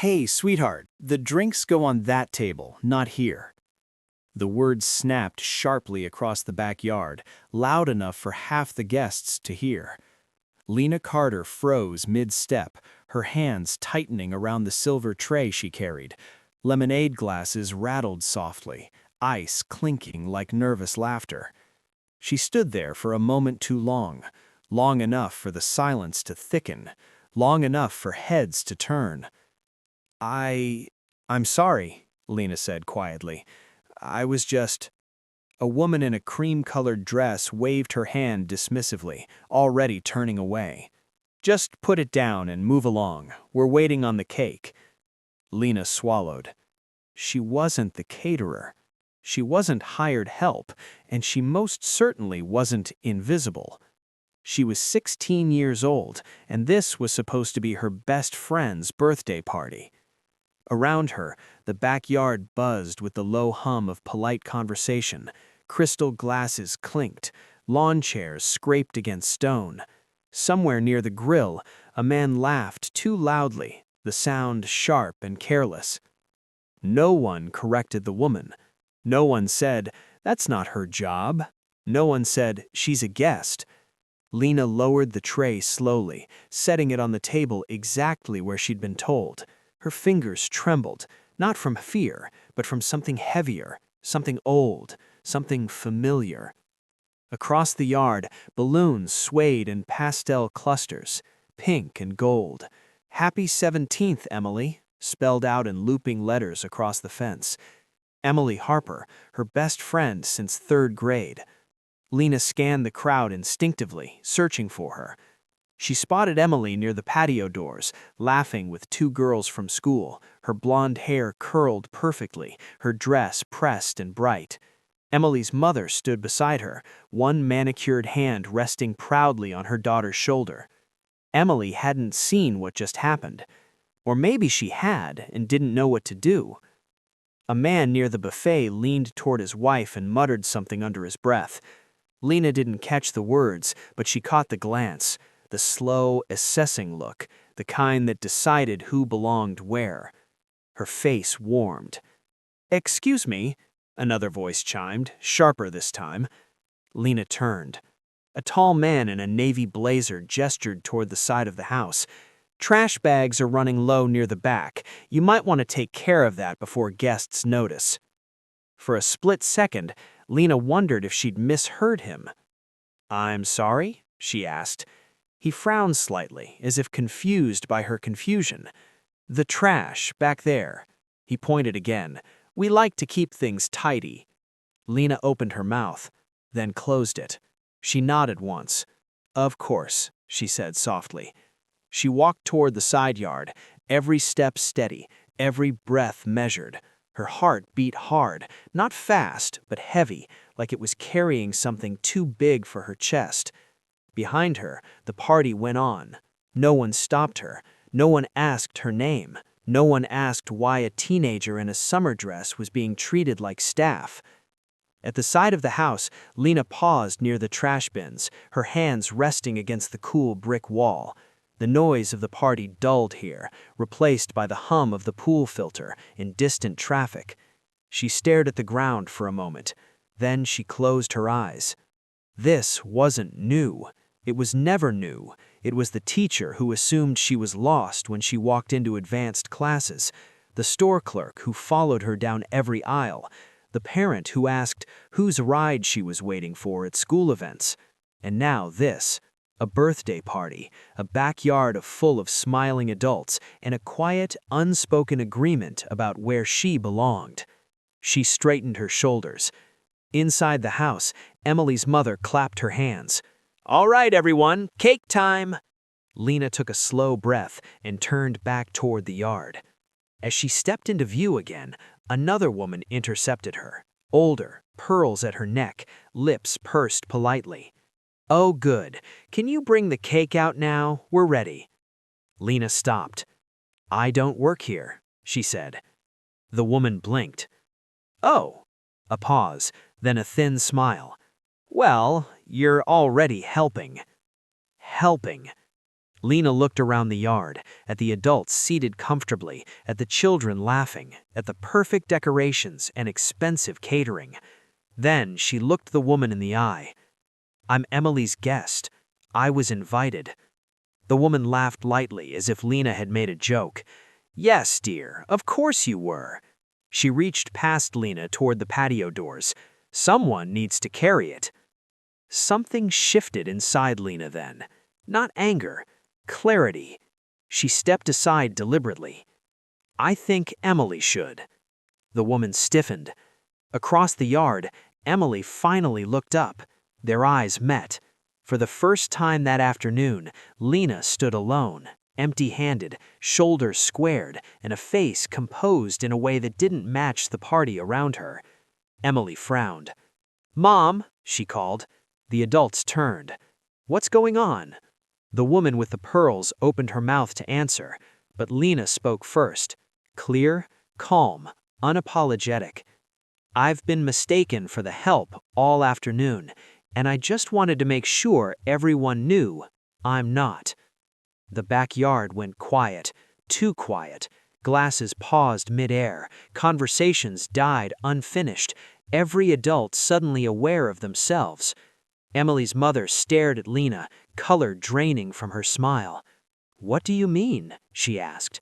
Hey, sweetheart, the drinks go on that table, not here. The words snapped sharply across the backyard, loud enough for half the guests to hear. Lena Carter froze mid-step, her hands tightening around the silver tray she carried. Lemonade glasses rattled softly, ice clinking like nervous laughter. She stood there for a moment too long, long enough for the silence to thicken, long enough for heads to turn. I'm sorry, Lena said quietly. I was just... A woman in a cream-colored dress waved her hand dismissively, already turning away. Just put it down and move along. We're waiting on the cake. Lena swallowed. She wasn't the caterer. She wasn't hired help, and she most certainly wasn't invisible. She was 16 years old, and this was supposed to be her best friend's birthday party. Around her, the backyard buzzed with the low hum of polite conversation. Crystal glasses clinked, lawn chairs scraped against stone. Somewhere near the grill, a man laughed too loudly, the sound sharp and careless. No one corrected the woman. No one said, "That's not her job." No one said, "She's a guest." Lena lowered the tray slowly, setting it on the table exactly where she'd been told. Her fingers trembled, not from fear, but from something heavier, something old, something familiar. Across the yard, balloons swayed in pastel clusters, pink and gold. "Happy 17th, Emily," spelled out in looping letters across the fence. Emily Harper, her best friend since 3rd grade. Lena scanned the crowd instinctively, searching for her. She spotted Emily near the patio doors, laughing with 2 girls from school, her blonde hair curled perfectly, her dress pressed and bright. Emily's mother stood beside her, one manicured hand resting proudly on her daughter's shoulder. Emily hadn't seen what just happened. Or maybe she had and didn't know what to do. A man near the buffet leaned toward his wife and muttered something under his breath. Lena didn't catch the words, but she caught the glance. The slow, assessing look, the kind that decided who belonged where. Her face warmed. "Excuse me," another voice chimed, sharper this time. Lena turned. A tall man in a navy blazer gestured toward the side of the house. "Trash bags are running low near the back. You might want to take care of that before guests notice." For a split second, Lena wondered if she'd misheard him. "I'm sorry?" she asked. He frowned slightly, as if confused by her confusion. "The trash, back there." He pointed again. "We like to keep things tidy." Lena opened her mouth, then closed it. She nodded once. "Of course," she said softly. She walked toward the side yard, every step steady, every breath measured. Her heart beat hard, not fast, but heavy, like it was carrying something too big for her chest. Behind her, the party went on. No one stopped her. No one asked her name. No one asked why a teenager in a summer dress was being treated like staff. At the side of the house, Lena paused near the trash bins, her hands resting against the cool brick wall. The noise of the party dulled here, replaced by the hum of the pool filter in distant traffic. She stared at the ground for a moment. Then she closed her eyes. This wasn't new. It was never new. It was the teacher who assumed she was lost when she walked into advanced classes, the store clerk who followed her down every aisle, the parent who asked whose ride she was waiting for at school events. And now this, a birthday party, a backyard full of smiling adults, and a quiet, unspoken agreement about where she belonged. She straightened her shoulders. Inside the house, Emily's mother clapped her hands. "All right, everyone, cake time!" Lena took a slow breath and turned back toward the yard. As she stepped into view again, another woman intercepted her. Older, pearls at her neck, lips pursed politely. "Oh, good. Can you bring the cake out now? We're ready." Lena stopped. "I don't work here," she said. The woman blinked. "Oh." A pause, then a thin smile. "Well, you're already helping." Helping. Lena looked around the yard, at the adults seated comfortably, at the children laughing, at the perfect decorations and expensive catering. Then she looked the woman in the eye. "I'm Emily's guest. I was invited." The woman laughed lightly, as if Lena had made a joke. "Yes, dear, of course you were." She reached past Lena toward the patio doors. "Someone needs to carry it." Something shifted inside Lena then. Not anger, clarity. She stepped aside deliberately. "I think Emily should." The woman stiffened. Across the yard, Emily finally looked up. Their eyes met. For the first time that afternoon, Lena stood alone, empty-handed, shoulders squared, and a face composed in a way that didn't match the party around her. Emily frowned. "Mom," she called. The adults turned. "What's going on?" The woman with the pearls opened her mouth to answer, but Lena spoke first. Clear, calm, unapologetic. "I've been mistaken for the help all afternoon, and I just wanted to make sure everyone knew I'm not." The backyard went quiet, too quiet. Glasses paused mid-air. Conversations died unfinished. Every adult suddenly aware of themselves. Emily's mother stared at Lena, color draining from her smile. "What do you mean?" she asked.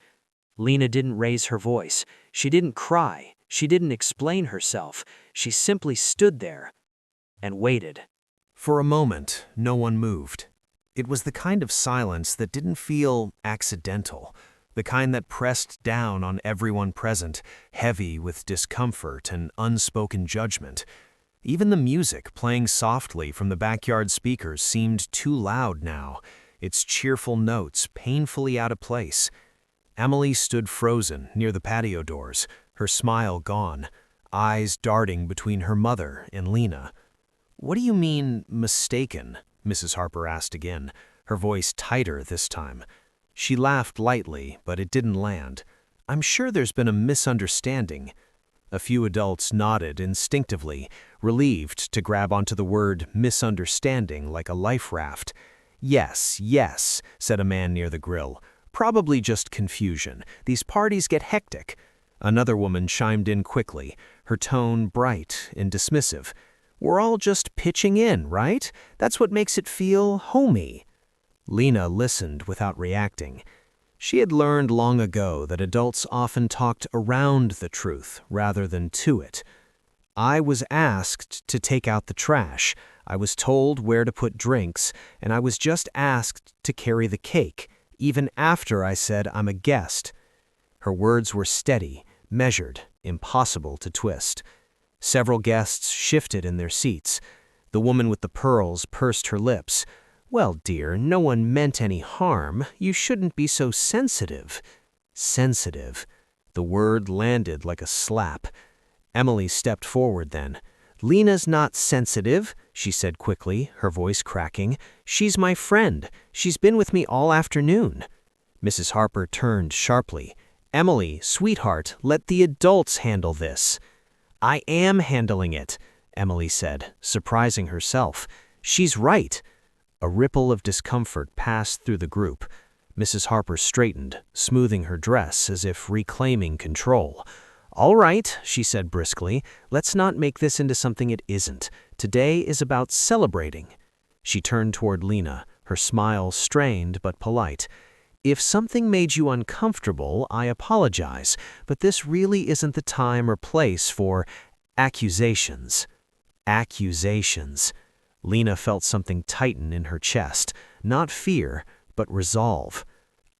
Lena didn't raise her voice. She didn't cry. She didn't explain herself. She simply stood there and waited. For a moment, no one moved. It was the kind of silence that didn't feel accidental, the kind that pressed down on everyone present, heavy with discomfort and unspoken judgment. Even the music playing softly from the backyard speakers seemed too loud now, its cheerful notes painfully out of place. Emily stood frozen near the patio doors, her smile gone, eyes darting between her mother and Lena. "What do you mean, mistaken?" Mrs. Harper asked again, her voice tighter this time. She laughed lightly, but it didn't land. "I'm sure there's been a misunderstanding." A few adults nodded instinctively, relieved to grab onto the word misunderstanding like a life raft. "Yes, yes," said a man near the grill. "Probably just confusion. These parties get hectic." Another woman chimed in quickly, her tone bright and dismissive. "We're all just pitching in, right? That's what makes it feel homey." Lena listened without reacting. She had learned long ago that adults often talked around the truth rather than to it. "I was asked to take out the trash. I was told where to put drinks, and I was just asked to carry the cake, even after I said I'm a guest." Her words were steady, measured, impossible to twist. Several guests shifted in their seats. The woman with the pearls pursed her lips. "Well, dear, no one meant any harm. You shouldn't be so sensitive." Sensitive. The word landed like a slap. Emily stepped forward then. "Lena's not sensitive," she said quickly, her voice cracking. "She's my friend. She's been with me all afternoon." Mrs. Harper turned sharply. "Emily, sweetheart, let the adults handle this." "I am handling it," Emily said, surprising herself. "She's right." A ripple of discomfort passed through the group. Mrs. Harper straightened, smoothing her dress as if reclaiming control. "All right," she said briskly, "let's not make this into something it isn't. Today is about celebrating." She turned toward Lena, her smile strained but polite. "If something made you uncomfortable, I apologize, but this really isn't the time or place for accusations." Accusations. Lena felt something tighten in her chest, not fear, but resolve.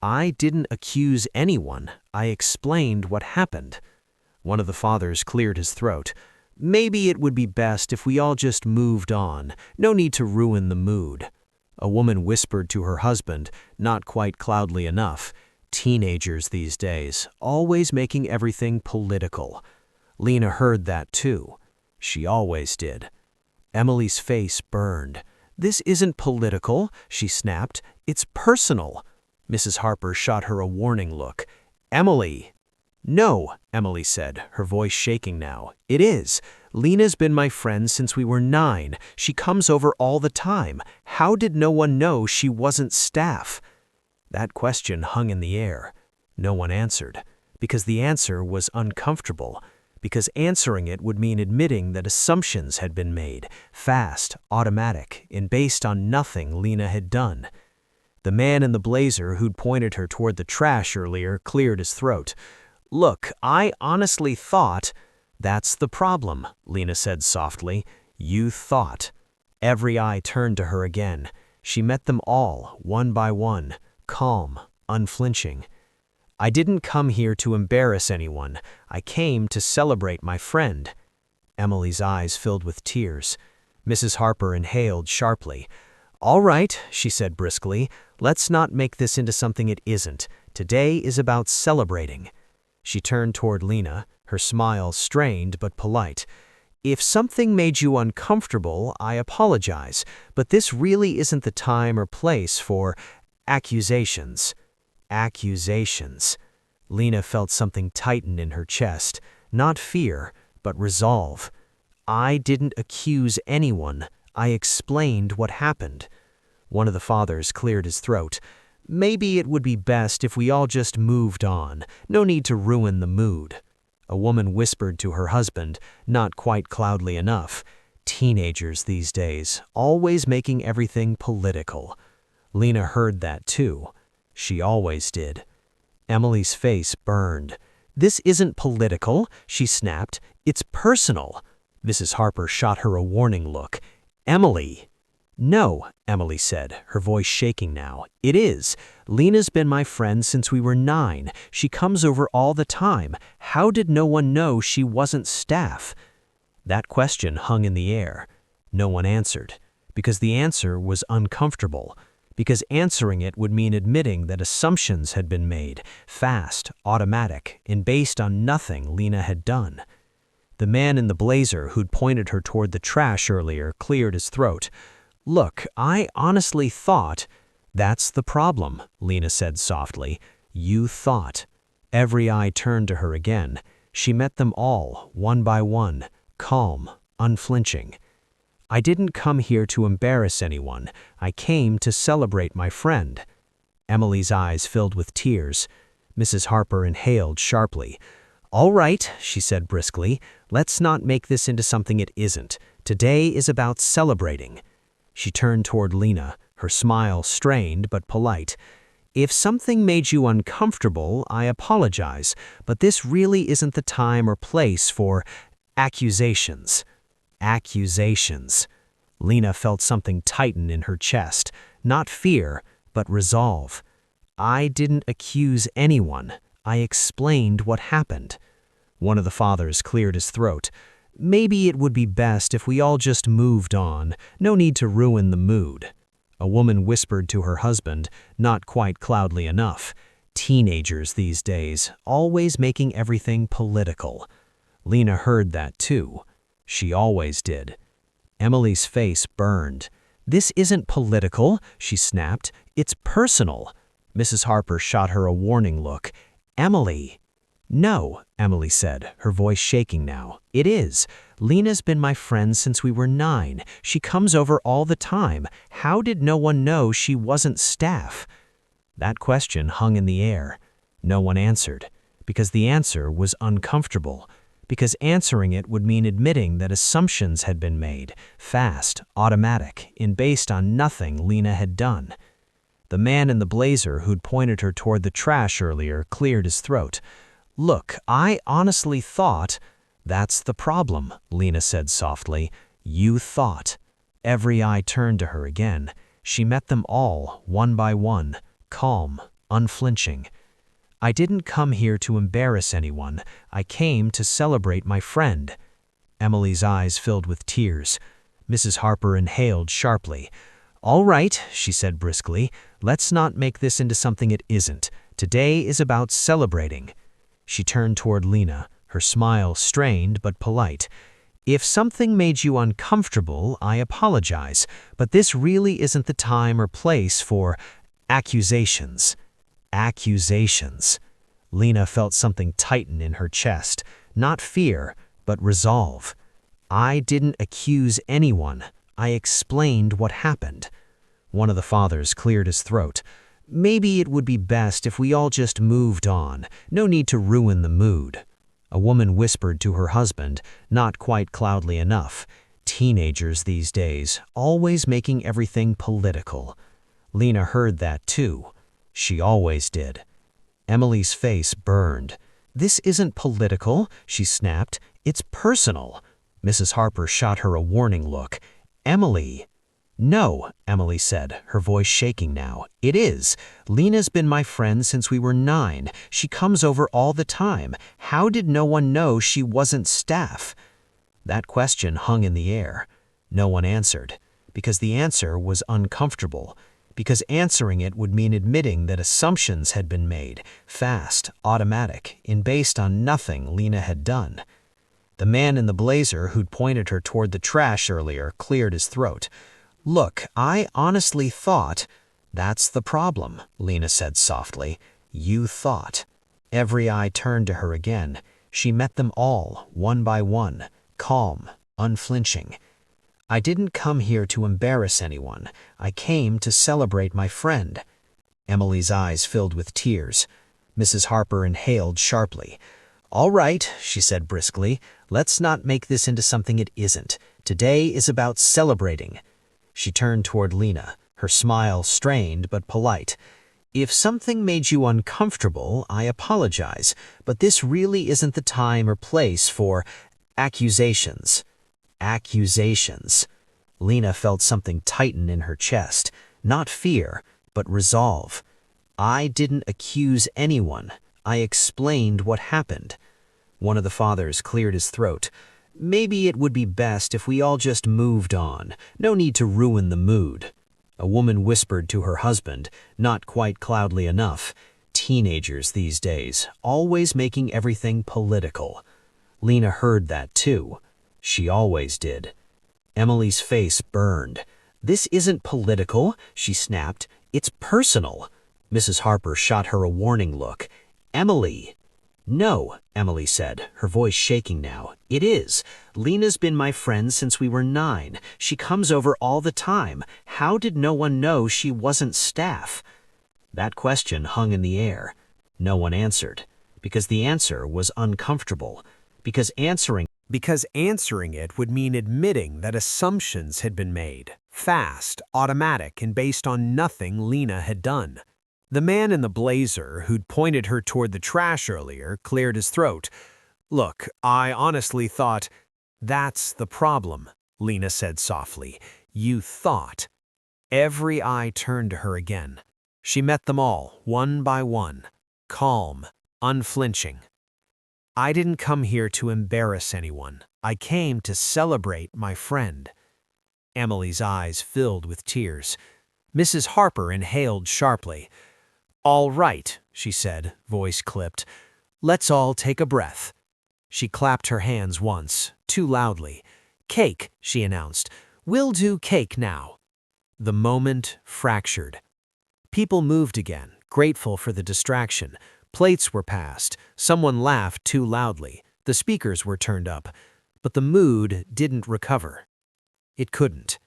"I didn't accuse anyone. I explained what happened." One of the fathers cleared his throat. "Maybe it would be best if we all just moved on. No need to ruin the mood." A woman whispered to her husband, not quite cloudly enough. Teenagers these days, always making everything political. Lena heard that too. She always did. Emily's face burned. "This isn't political," she snapped. "It's personal." Mrs. Harper shot her a warning look. "Emily!" "No," Emily said, her voice shaking now. "It is. Lena's been my friend since we were 9. She comes over all the time. How did no one know she wasn't staff?" That question hung in the air. No one answered, because the answer was uncomfortable, because answering it would mean admitting that assumptions had been made, fast, automatic, and based on nothing Lena had done. The man in the blazer who'd pointed her toward the trash earlier cleared his throat. "Look, I honestly thought—" "That's the problem," Lena said softly. "You thought." Every eye turned to her again. She met them all, one by one, calm, unflinching. "I didn't come here to embarrass anyone. I came to celebrate my friend." Emily's eyes filled with tears. Mrs. Harper inhaled sharply. "All right," she said briskly, "let's not make this into something it isn't. Today is about celebrating." She turned toward Lena, her smile strained but polite. "If something made you uncomfortable, I apologize, but this really isn't the time or place for accusations." Accusations. Lena felt something tighten in her chest, not fear, but resolve. "I didn't accuse anyone. I explained what happened." One of the fathers cleared his throat. "Maybe it would be best if we all just moved on. No need to ruin the mood." A woman whispered to her husband, not quite cloudly enough. "Teenagers these days, always making everything political." Lena heard that too. She always did. Emily's face burned. "This isn't political," she snapped. "It's personal." Mrs. Harper shot her a warning look. "Emily!" "No," Emily said, her voice shaking now. "It is. Lena's been my friend since we were 9. She comes over all the time. How did no one know she wasn't staff?" That question hung in the air. No one answered, because the answer was uncomfortable, because answering it would mean admitting that assumptions had been made, fast, automatic, and based on nothing Lena had done. The man in the blazer who'd pointed her toward the trash earlier cleared his throat. "Look, I honestly thought—" "That's the problem," Lena said softly. "You thought." Every eye turned to her again. She met them all, one by one, calm, unflinching. "I didn't come here to embarrass anyone. I came to celebrate my friend." Emily's eyes filled with tears. Mrs. Harper inhaled sharply. "All right," she said briskly, "let's not make this into something it isn't. Today is about celebrating." She turned toward Lena, her smile strained but polite. "If something made you uncomfortable, I apologize, but this really isn't the time or place for accusations." Accusations. Lena felt something tighten in her chest, not fear, but resolve. "I didn't accuse anyone. I explained what happened." One of the fathers cleared his throat. "Maybe it would be best if we all just moved on. No need to ruin the mood." A woman whispered to her husband, not quite cloudly enough. "Teenagers these days, always making everything political." Lena heard that too. She always did. Emily's face burned. "This isn't political," she snapped. "It's personal." Mrs. Harper shot her a warning look. "Emily!" "No," Emily said, her voice shaking now. "It is. Lena's been my friend since we were 9. She comes over all the time. How did no one know she wasn't staff?" That question hung in the air. No one answered, because the answer was uncomfortable, because answering it would mean admitting that assumptions had been made, fast, automatic, and based on nothing Lena had done. The man in the blazer who'd pointed her toward the trash earlier cleared his throat. "Look, I honestly thought—" "That's the problem," Lena said softly. "You thought." Every eye turned to her again. She met them all, one by one, calm, unflinching. "I didn't come here to embarrass anyone. I came to celebrate my friend." Emily's eyes filled with tears. Mrs. Harper inhaled sharply. "All right," she said briskly, "let's not make this into something it isn't. Today is about celebrating." She turned toward Lena, her smile strained but polite. "If something made you uncomfortable, I apologize, but this really isn't the time or place for accusations." Accusations. Lena felt something tighten in her chest, not fear, but resolve. "I didn't accuse anyone. I explained what happened." One of the fathers cleared his throat. Maybe it would be best if we all just moved on. No need to ruin the mood. A woman whispered to her husband, not quite cloudly enough. Teenagers these days, always making everything political. Lena heard that too. She always did. Emily's face burned. This isn't political, she snapped. It's personal. Mrs. Harper shot her a warning look. Emily. No, Emily said, her voice shaking now. It is. Lena's been my friend since we were 9. She comes over all the time. How did no one know she wasn't staff? That question hung in the air. No one answered, because the answer was uncomfortable, because answering it would mean admitting that assumptions had been made, fast, automatic, and based on nothing Lena had done. The man in the blazer who'd pointed her toward the trash earlier cleared his throat. Look, I honestly thought— That's the problem, Lena said softly. You thought. Every eye turned to her again. She met them all, one by one, calm, unflinching. I didn't come here to embarrass anyone. I came to celebrate my friend. Emily's eyes filled with tears. Mrs. Harper inhaled sharply. All right, she said briskly. Let's not make this into something it isn't. Today is about celebrating. She turned toward Lena, her smile strained but polite. If something made you uncomfortable, I apologize, but this really isn't the time or place for accusations. Accusations. Lena felt something tighten in her chest, not fear, but resolve. I didn't accuse anyone. I explained what happened. One of the fathers cleared his throat. Maybe it would be best if we all just moved on. No need to ruin the mood. A woman whispered to her husband, not quite cloudly enough. Teenagers these days, always making everything political. Lena heard that too. She always did. Emily's face burned. This isn't political, she snapped. It's personal. Mrs. Harper shot her a warning look. Emily. No, Emily said, her voice shaking now. It is. Lena's been my friend since we were 9. She comes over all the time. How did no one know she wasn't staff? That question hung in the air. No one answered, because the answer was uncomfortable, because answering it would mean admitting that assumptions had been made, fast, automatic, and based on nothing Lena had done. The man in the blazer who'd pointed her toward the trash earlier cleared his throat. Look, I honestly thought— That's the problem, Lena said softly. You thought. Every eye turned to her again. She met them all, one by one, calm, unflinching. I didn't come here to embarrass anyone. I came to celebrate my friend. Emily's eyes filled with tears. Mrs. Harper inhaled sharply. All right, she said, voice clipped. Let's all take a breath. She clapped her hands once, too loudly. Cake, she announced. We'll do cake now. The moment fractured. People moved again, grateful for the distraction. Plates were passed. Someone laughed too loudly. The speakers were turned up. But the mood didn't recover. It couldn't.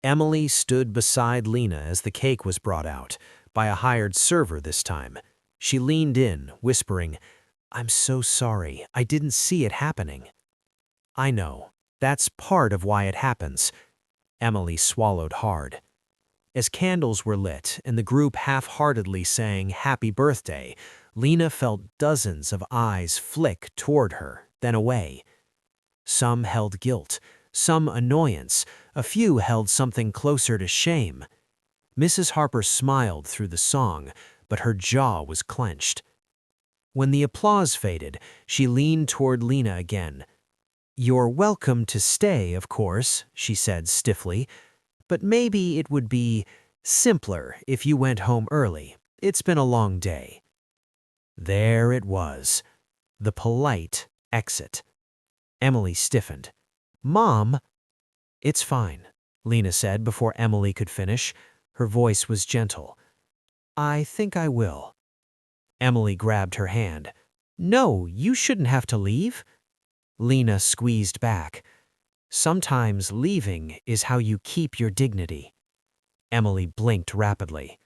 Emily stood beside Lena as the cake was brought out, by a hired server this time. She leaned in, whispering, I'm so sorry. I didn't see it happening. I know. That's part of why it happens. Emily swallowed hard. As candles were lit and the group half-heartedly sang Happy Birthday, Lena felt dozens of eyes flick toward her, then away. Some held guilt, some annoyance, a few held something closer to shame. Mrs. Harper smiled through the song, but her jaw was clenched. When the applause faded, she leaned toward Lena again. You're welcome to stay, of course, she said stiffly, but maybe it would be simpler if you went home early. It's been a long day. There it was, the polite exit. Emily stiffened. Mom! It's fine, Lena said before Emily could finish. Her voice was gentle. I think I will. Emily grabbed her hand. No, you shouldn't have to leave. Lena squeezed back. Sometimes leaving is how you keep your dignity. Emily blinked rapidly.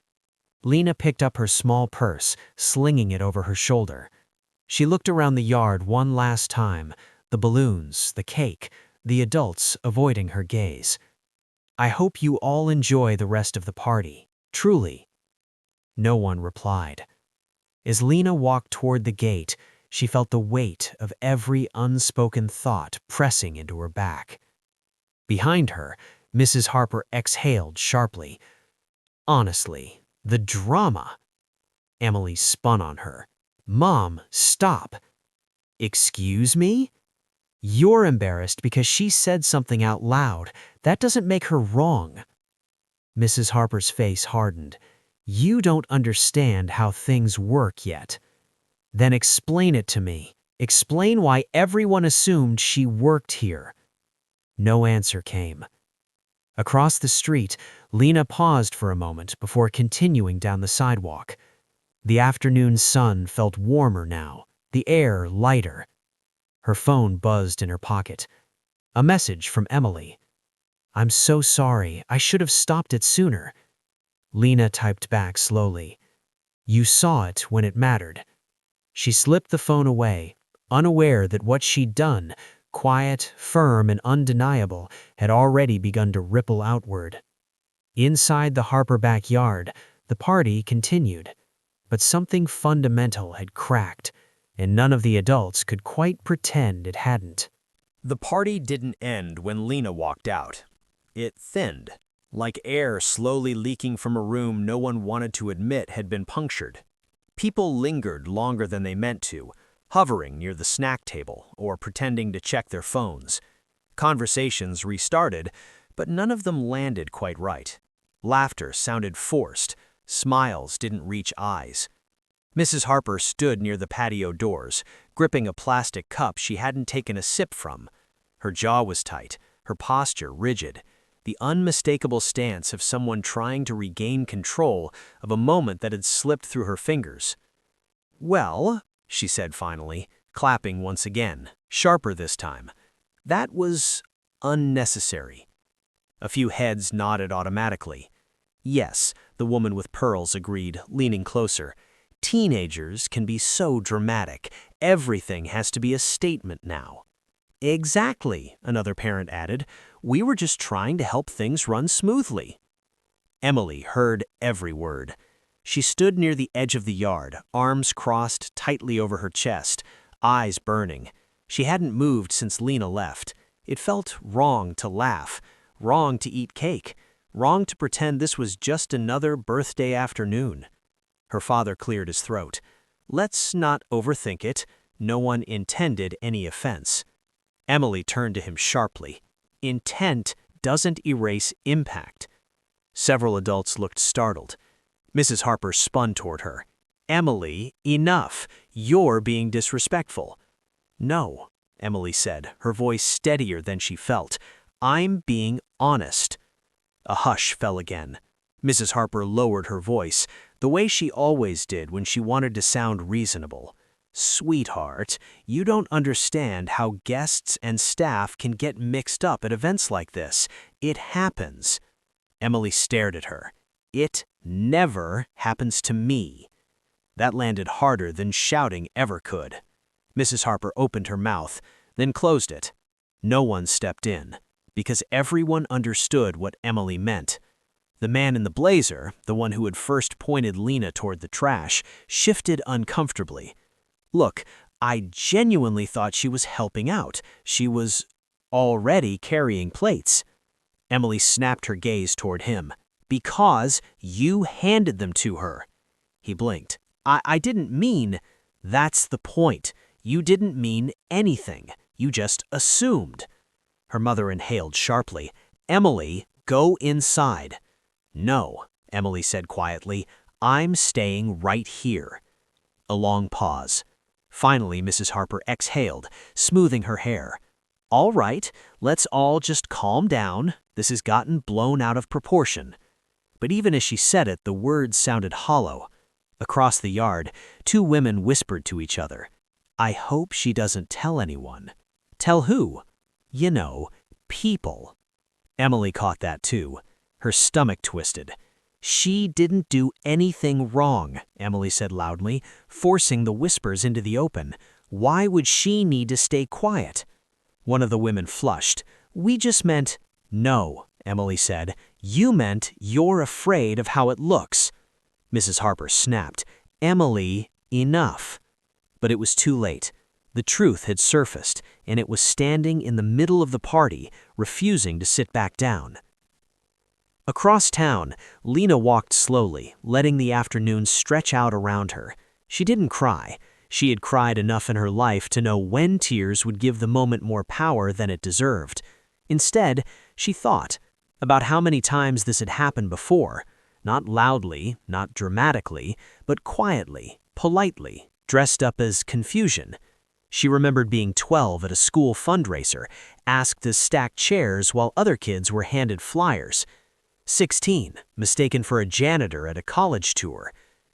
Lena picked up her small purse, slinging it over her shoulder. She looked around the yard one last time, the balloons, the cake, the adults avoiding her gaze. "I hope you all enjoy the rest of the party. Truly." No one replied. As Lena walked toward the gate, she felt the weight of every unspoken thought pressing into her back. Behind her, Mrs. Harper exhaled sharply. Honestly, the drama. Emily spun on her. "Mom, stop." "Excuse me?" "You're embarrassed because she said something out loud. That doesn't make her wrong." Mrs. Harper's face hardened. "You don't understand how things work yet." "Then explain it to me. Explain why everyone assumed she worked here." No answer came. Across the street, Lena paused for a moment before continuing down the sidewalk. The afternoon sun felt warmer now, the air lighter. Her phone buzzed in her pocket. A message from Emily. "I'm so sorry. I should have stopped it sooner." Lena typed back slowly. "You saw it when it mattered." She slipped the phone away, unaware that what she'd done, quiet, firm, and undeniable, had already begun to ripple outward. Inside the Harper backyard, the party continued, but something fundamental had cracked, and none of the adults could quite pretend it hadn't. The party didn't end when Lena walked out. It thinned, like air slowly leaking from a room no one wanted to admit had been punctured. People lingered longer than they meant to, hovering near the snack table or pretending to check their phones. Conversations restarted, but none of them landed quite right. Laughter sounded forced, smiles didn't reach eyes. Mrs. Harper stood near the patio doors, gripping a plastic cup she hadn't taken a sip from. Her jaw was tight, her posture rigid, the unmistakable stance of someone trying to regain control of a moment that had slipped through her fingers. "Well," she said finally, clapping once again, sharper this time, "that was unnecessary." A few heads nodded automatically. "Yes," the woman with pearls agreed, leaning closer. "Teenagers can be so dramatic. Everything has to be a statement now." "Exactly," another parent added. "We were just trying to help things run smoothly." Emily heard every word. She stood near the edge of the yard, arms crossed tightly over her chest, eyes burning. She hadn't moved since Lena left. It felt wrong to laugh, wrong to eat cake, wrong to pretend this was just another birthday afternoon. Her father cleared his throat. "Let's not overthink it. No one intended any offense." Emily turned to him sharply. "Intent doesn't erase impact." Several adults looked startled. Mrs. Harper spun toward her. "Emily, enough. You're being disrespectful." "No," Emily said, her voice steadier than she felt. "I'm being honest." A hush fell again. Mrs. Harper lowered her voice, the way she always did when she wanted to sound reasonable. "Sweetheart, you don't understand how guests and staff can get mixed up at events like this. It happens." Emily stared at her. "It never happens to me." That landed harder than shouting ever could. Mrs. Harper opened her mouth, then closed it. No one stepped in, because everyone understood what Emily meant. The man in the blazer, the one who had first pointed Lena toward the trash, shifted uncomfortably. "Look, I genuinely thought she was helping out. She was already carrying plates." Emily snapped her gaze toward him. "Because you handed them to her." He blinked. I didn't mean." "That's the point. You didn't mean anything. You just assumed." Her mother inhaled sharply. "Emily, go inside." "No," Emily said quietly. "I'm staying right here." A long pause. Finally, Mrs. Harper exhaled, smoothing her hair. "All right, let's all just calm down. This has gotten blown out of proportion." But even as she said it, the words sounded hollow. Across the yard, two women whispered to each other. "I hope she doesn't tell anyone." "Tell who?" "You know, people." Emily caught that too. Her stomach twisted. "She didn't do anything wrong," Emily said loudly, forcing the whispers into the open. "Why would she need to stay quiet?" One of the women flushed. "We just meant—" "No," Emily said. "You meant you're afraid of how it looks." Mrs. Harper snapped. "Emily, enough." But it was too late. The truth had surfaced, and it was standing in the middle of the party, refusing to sit back down. Across town, Lena walked slowly, letting the afternoon stretch out around her. She didn't cry. She had cried enough in her life to know when tears would give the moment more power than it deserved. Instead, she thought about how many times this had happened before, not loudly, not dramatically, but quietly, politely, dressed up as confusion. She remembered being 12 at a school fundraiser, asked to stack chairs while other kids were handed flyers. 16, mistaken for a janitor at a college tour.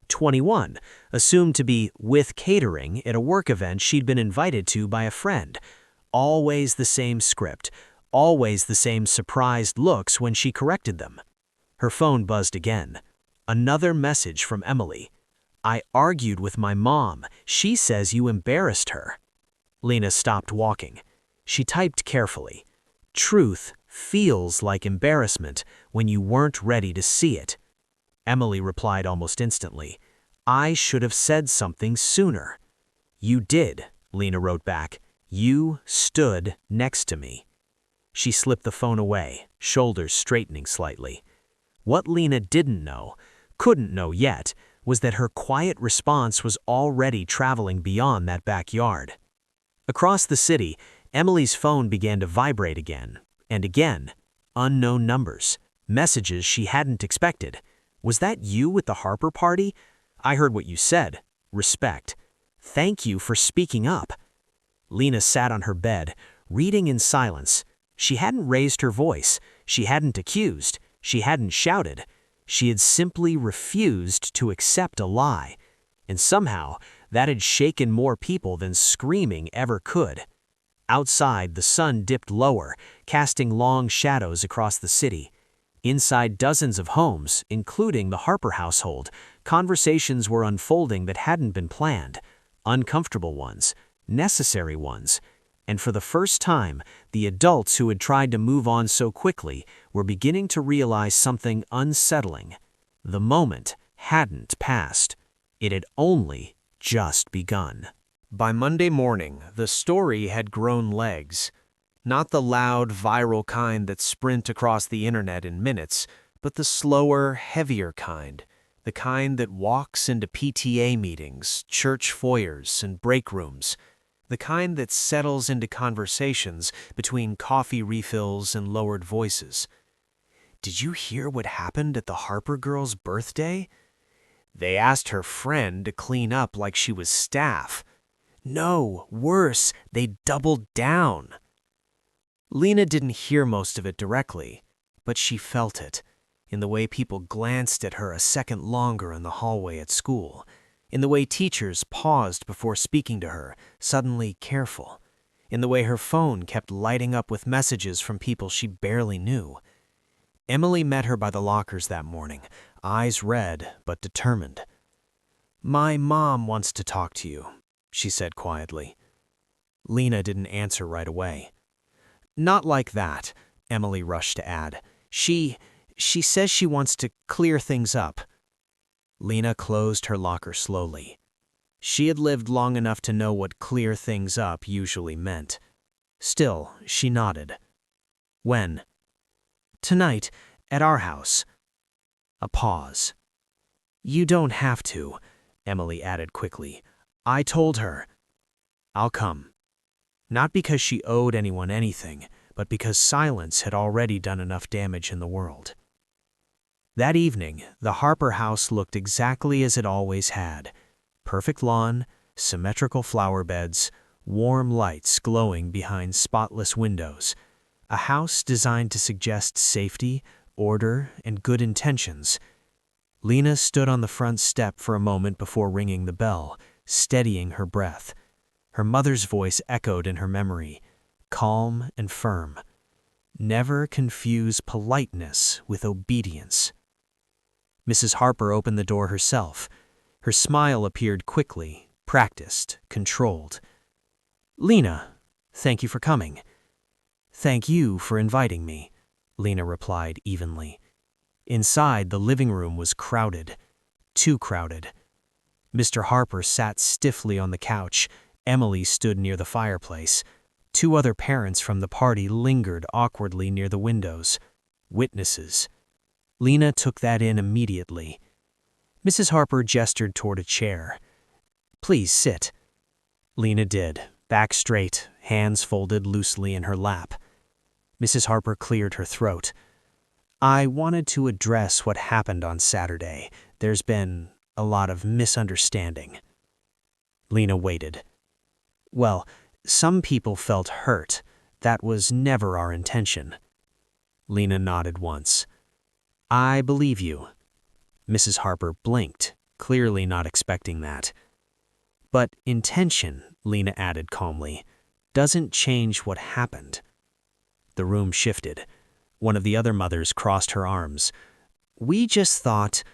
21, assumed to be with catering at a work event she'd been invited to by a friend. Always the same script, always the same surprised looks when she corrected them. Her phone buzzed again. Another message from Emily. "I argued with my mom. She says you embarrassed her." Lena stopped walking. She typed carefully. "Truth feels like embarrassment when you weren't ready to see it." Emily replied almost instantly. "I should have said something sooner." "You did," Lena wrote back. "You stood next to me." She slipped the phone away, shoulders straightening slightly. What Lena didn't know, couldn't know yet, was that her quiet response was already traveling beyond that backyard. Across the city, Emily's phone began to vibrate again, and again. Unknown numbers, messages she hadn't expected. "Was that you at the Harper party? I heard what you said. Respect. Thank you for speaking up." Lena sat on her bed, reading in silence. She hadn't raised her voice. She hadn't accused. She hadn't shouted. She had simply refused to accept a lie. And somehow, that had shaken more people than screaming ever could. Outside, the sun dipped lower, casting long shadows across the city. Inside dozens of homes, including the Harper household, conversations were unfolding that hadn't been planned. Uncomfortable ones, necessary ones. And for the first time, the adults who had tried to move on so quickly were beginning to realize something unsettling. The moment hadn't passed. It had only just begun. By Monday morning, the story had grown legs. Not the loud, viral kind that sprint across the internet in minutes, but the slower, heavier kind. The kind that walks into PTA meetings, church foyers, and break rooms. The kind that settles into conversations between coffee refills and lowered voices. "Did you hear what happened at the Harper girl's birthday? They asked her friend to clean up like she was staff. No, worse, they doubled down." Lena didn't hear most of it directly, but she felt it, in the way people glanced at her a second longer in the hallway at school, in the way teachers paused before speaking to her, suddenly careful, in the way her phone kept lighting up with messages from people she barely knew. Emily met her by the lockers that morning, eyes red but determined. "My mom wants to talk to you," she said quietly. Lena didn't answer right away. "Not like that," Emily rushed to add. She says she wants to clear things up." Lena closed her locker slowly. She had lived long enough to know what clear things up usually meant. Still, she nodded. "When?" "Tonight, at our house." A pause. "You don't have to," Emily added quickly. "I told her." "I'll come." Not because she owed anyone anything, but because silence had already done enough damage in the world. That evening, the Harper house looked exactly as it always had. Perfect lawn, symmetrical flower beds, warm lights glowing behind spotless windows. A house designed to suggest safety, order, and good intentions. Lena stood on the front step for a moment before ringing the bell, steadying her breath. Her mother's voice echoed in her memory, calm and firm. Never confuse politeness with obedience. Mrs. Harper opened the door herself. Her smile appeared quickly, practiced, controlled. "Lena, thank you for coming." "Thank you for inviting me," Lena replied evenly. Inside, the living room was crowded. Too crowded. Mr. Harper sat stiffly on the couch. Emily stood near the fireplace. Two other parents from the party lingered awkwardly near the windows. Witnesses. Lena took that in immediately. Mrs. Harper gestured toward a chair. "Please sit." Lena did, back straight, hands folded loosely in her lap. Mrs. Harper cleared her throat. "I wanted to address what happened on Saturday. There's been a lot of misunderstanding." Lena waited. "Well, some people felt hurt. That was never our intention." Lena nodded once. "I believe you." Mrs. Harper blinked, clearly not expecting that. "But intention," Lena added calmly, "doesn't change what happened." The room shifted. One of the other mothers crossed her arms. "We just thought—"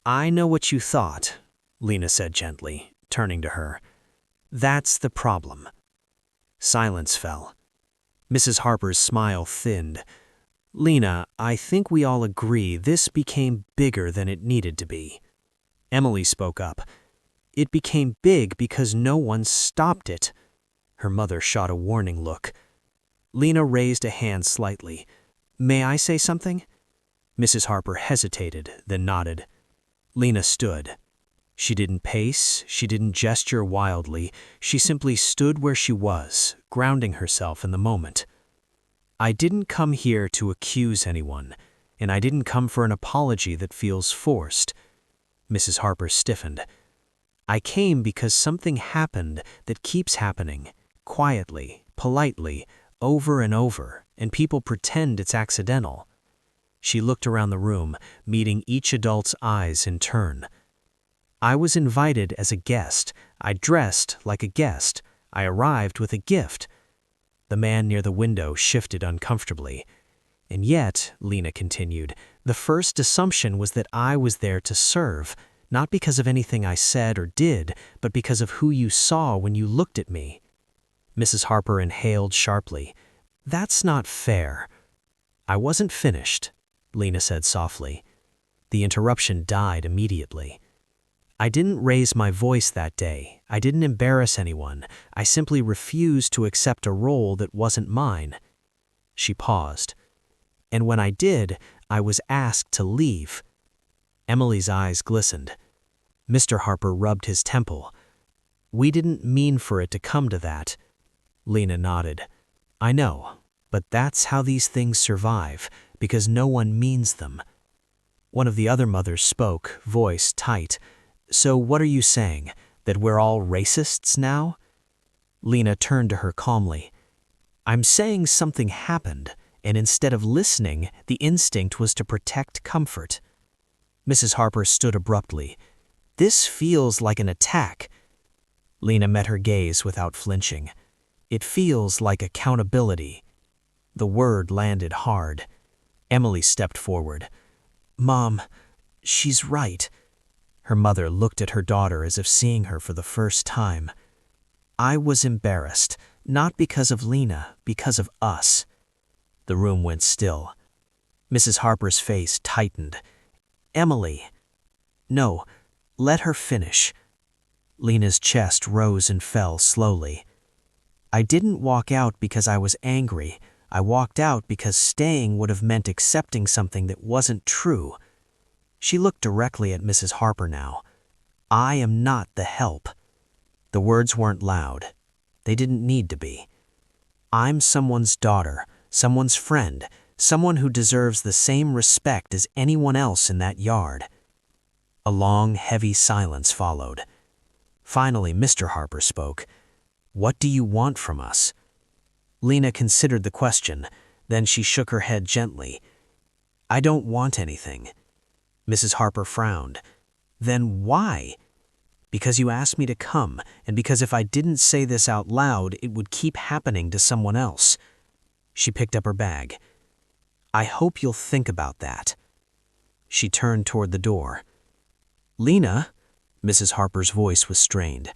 "I know what you thought," Lena said gently, turning to her. "That's the problem." Silence fell. Mrs. Harper's smile thinned. "Lena, I think we all agree this became bigger than it needed to be." Emily spoke up. "It became big because no one stopped it." Her mother shot a warning look. Lena raised a hand slightly. "May I say something?" Mrs. Harper hesitated, then nodded. Lena stood. She didn't pace, she didn't gesture wildly, she simply stood where she was, grounding herself in the moment. "I didn't come here to accuse anyone, and I didn't come for an apology that feels forced." Mrs. Harper stiffened. "I came because something happened that keeps happening, quietly, politely, over and over, and people pretend it's accidental." She looked around the room, meeting each adult's eyes in turn. "I was invited as a guest. I dressed like a guest. I arrived with a gift." The man near the window shifted uncomfortably. "And yet," Lena continued, "the first assumption was that I was there to serve, not because of anything I said or did, but because of who you saw when you looked at me." Mrs. Harper inhaled sharply. "That's not fair." "I wasn't finished," Lena said softly. The interruption died immediately. "I didn't raise my voice that day. I didn't embarrass anyone. I simply refused to accept a role that wasn't mine." She paused. "And when I did, I was asked to leave." Emily's eyes glistened. Mr. Harper rubbed his temple. "We didn't mean for it to come to that." Lena nodded. "I know, but that's how these things survive, because no one means them." One of the other mothers spoke, voice tight. "So what are you saying, that we're all racists now?" Lena turned to her calmly. "I'm saying something happened, and instead of listening, the instinct was to protect comfort." Mrs. Harper stood abruptly. "This feels like an attack." Lena met her gaze without flinching. "It feels like accountability." The word landed hard. Emily stepped forward. "Mom, she's right." Her mother looked at her daughter as if seeing her for the first time. "I was embarrassed, not because of Lena, because of us." The room went still. Mrs. Harper's face tightened. "Emily." "No, let her finish." Lena's chest rose and fell slowly. "I didn't walk out because I was angry. I walked out because staying would have meant accepting something that wasn't true." She looked directly at Mrs. Harper now. "I am not the help." The words weren't loud. They didn't need to be. "I'm someone's daughter, someone's friend, someone who deserves the same respect as anyone else in that yard." A long, heavy silence followed. Finally, Mr. Harper spoke. "What do you want from us?" Lena considered the question, then she shook her head gently. "I don't want anything." Mrs. Harper frowned. "Then why?" "Because you asked me to come, and because if I didn't say this out loud, it would keep happening to someone else." She picked up her bag. "I hope you'll think about that." She turned toward the door. "Lena," Mrs. Harper's voice was strained.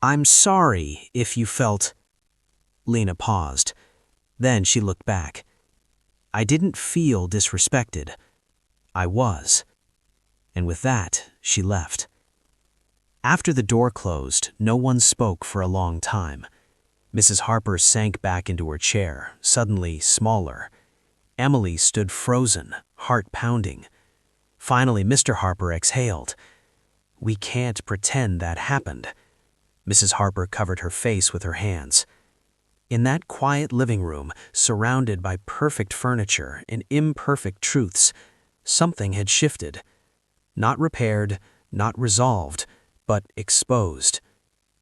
"I'm sorry if you felt—" Lena paused. Then she looked back. "I didn't feel disrespected. I was." And with that, she left. After the door closed, no one spoke for a long time. Mrs. Harper sank back into her chair, suddenly smaller. Emily stood frozen, heart pounding. Finally, Mr. Harper exhaled. "We can't pretend that happened." Mrs. Harper covered her face with her hands. In that quiet living room, surrounded by perfect furniture and imperfect truths, something had shifted. Not repaired, not resolved, but exposed.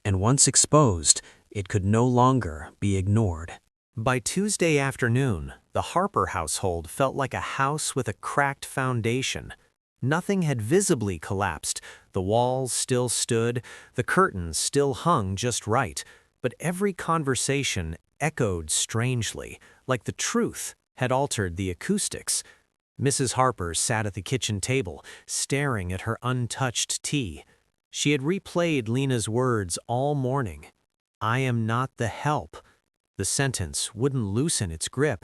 And once exposed, it could no longer be ignored. By Tuesday afternoon, the Harper household felt like a house with a cracked foundation. Nothing had visibly collapsed. The walls still stood, the curtains still hung just right, but every conversation echoed strangely, like the truth had altered the acoustics. Mrs. Harper sat at the kitchen table, staring at her untouched tea. She had replayed Lena's words all morning. "I am not the help." The sentence wouldn't loosen its grip.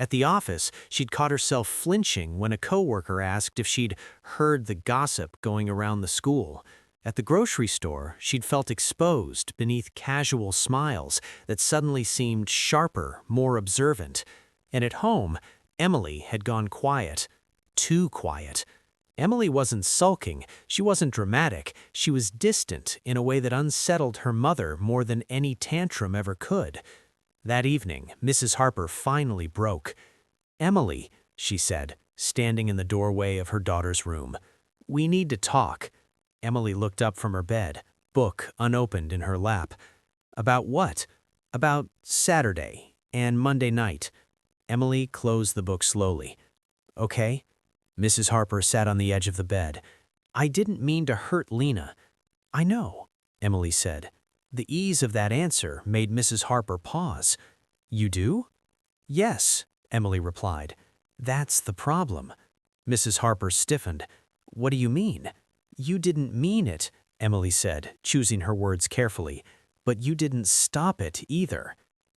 At the office, she'd caught herself flinching when a coworker asked if she'd heard the gossip going around the school. At the grocery store, she'd felt exposed beneath casual smiles that suddenly seemed sharper, more observant. And at home, Emily had gone quiet. Too quiet. Emily wasn't sulking, she wasn't dramatic, she was distant in a way that unsettled her mother more than any tantrum ever could. That evening, Mrs. Harper finally broke. "Emily," she said, standing in the doorway of her daughter's room, "we need to talk." Emily looked up from her bed, book unopened in her lap. "About what?" "About Saturday and Monday night." Emily closed the book slowly. "Okay." Mrs. Harper sat on the edge of the bed. "I didn't mean to hurt Lena." "I know," Emily said. The ease of that answer made Mrs. Harper pause. "You do?" "Yes," Emily replied. "That's the problem." Mrs. Harper stiffened. "What do you mean?" "You didn't mean it," Emily said, choosing her words carefully. "But you didn't stop it either."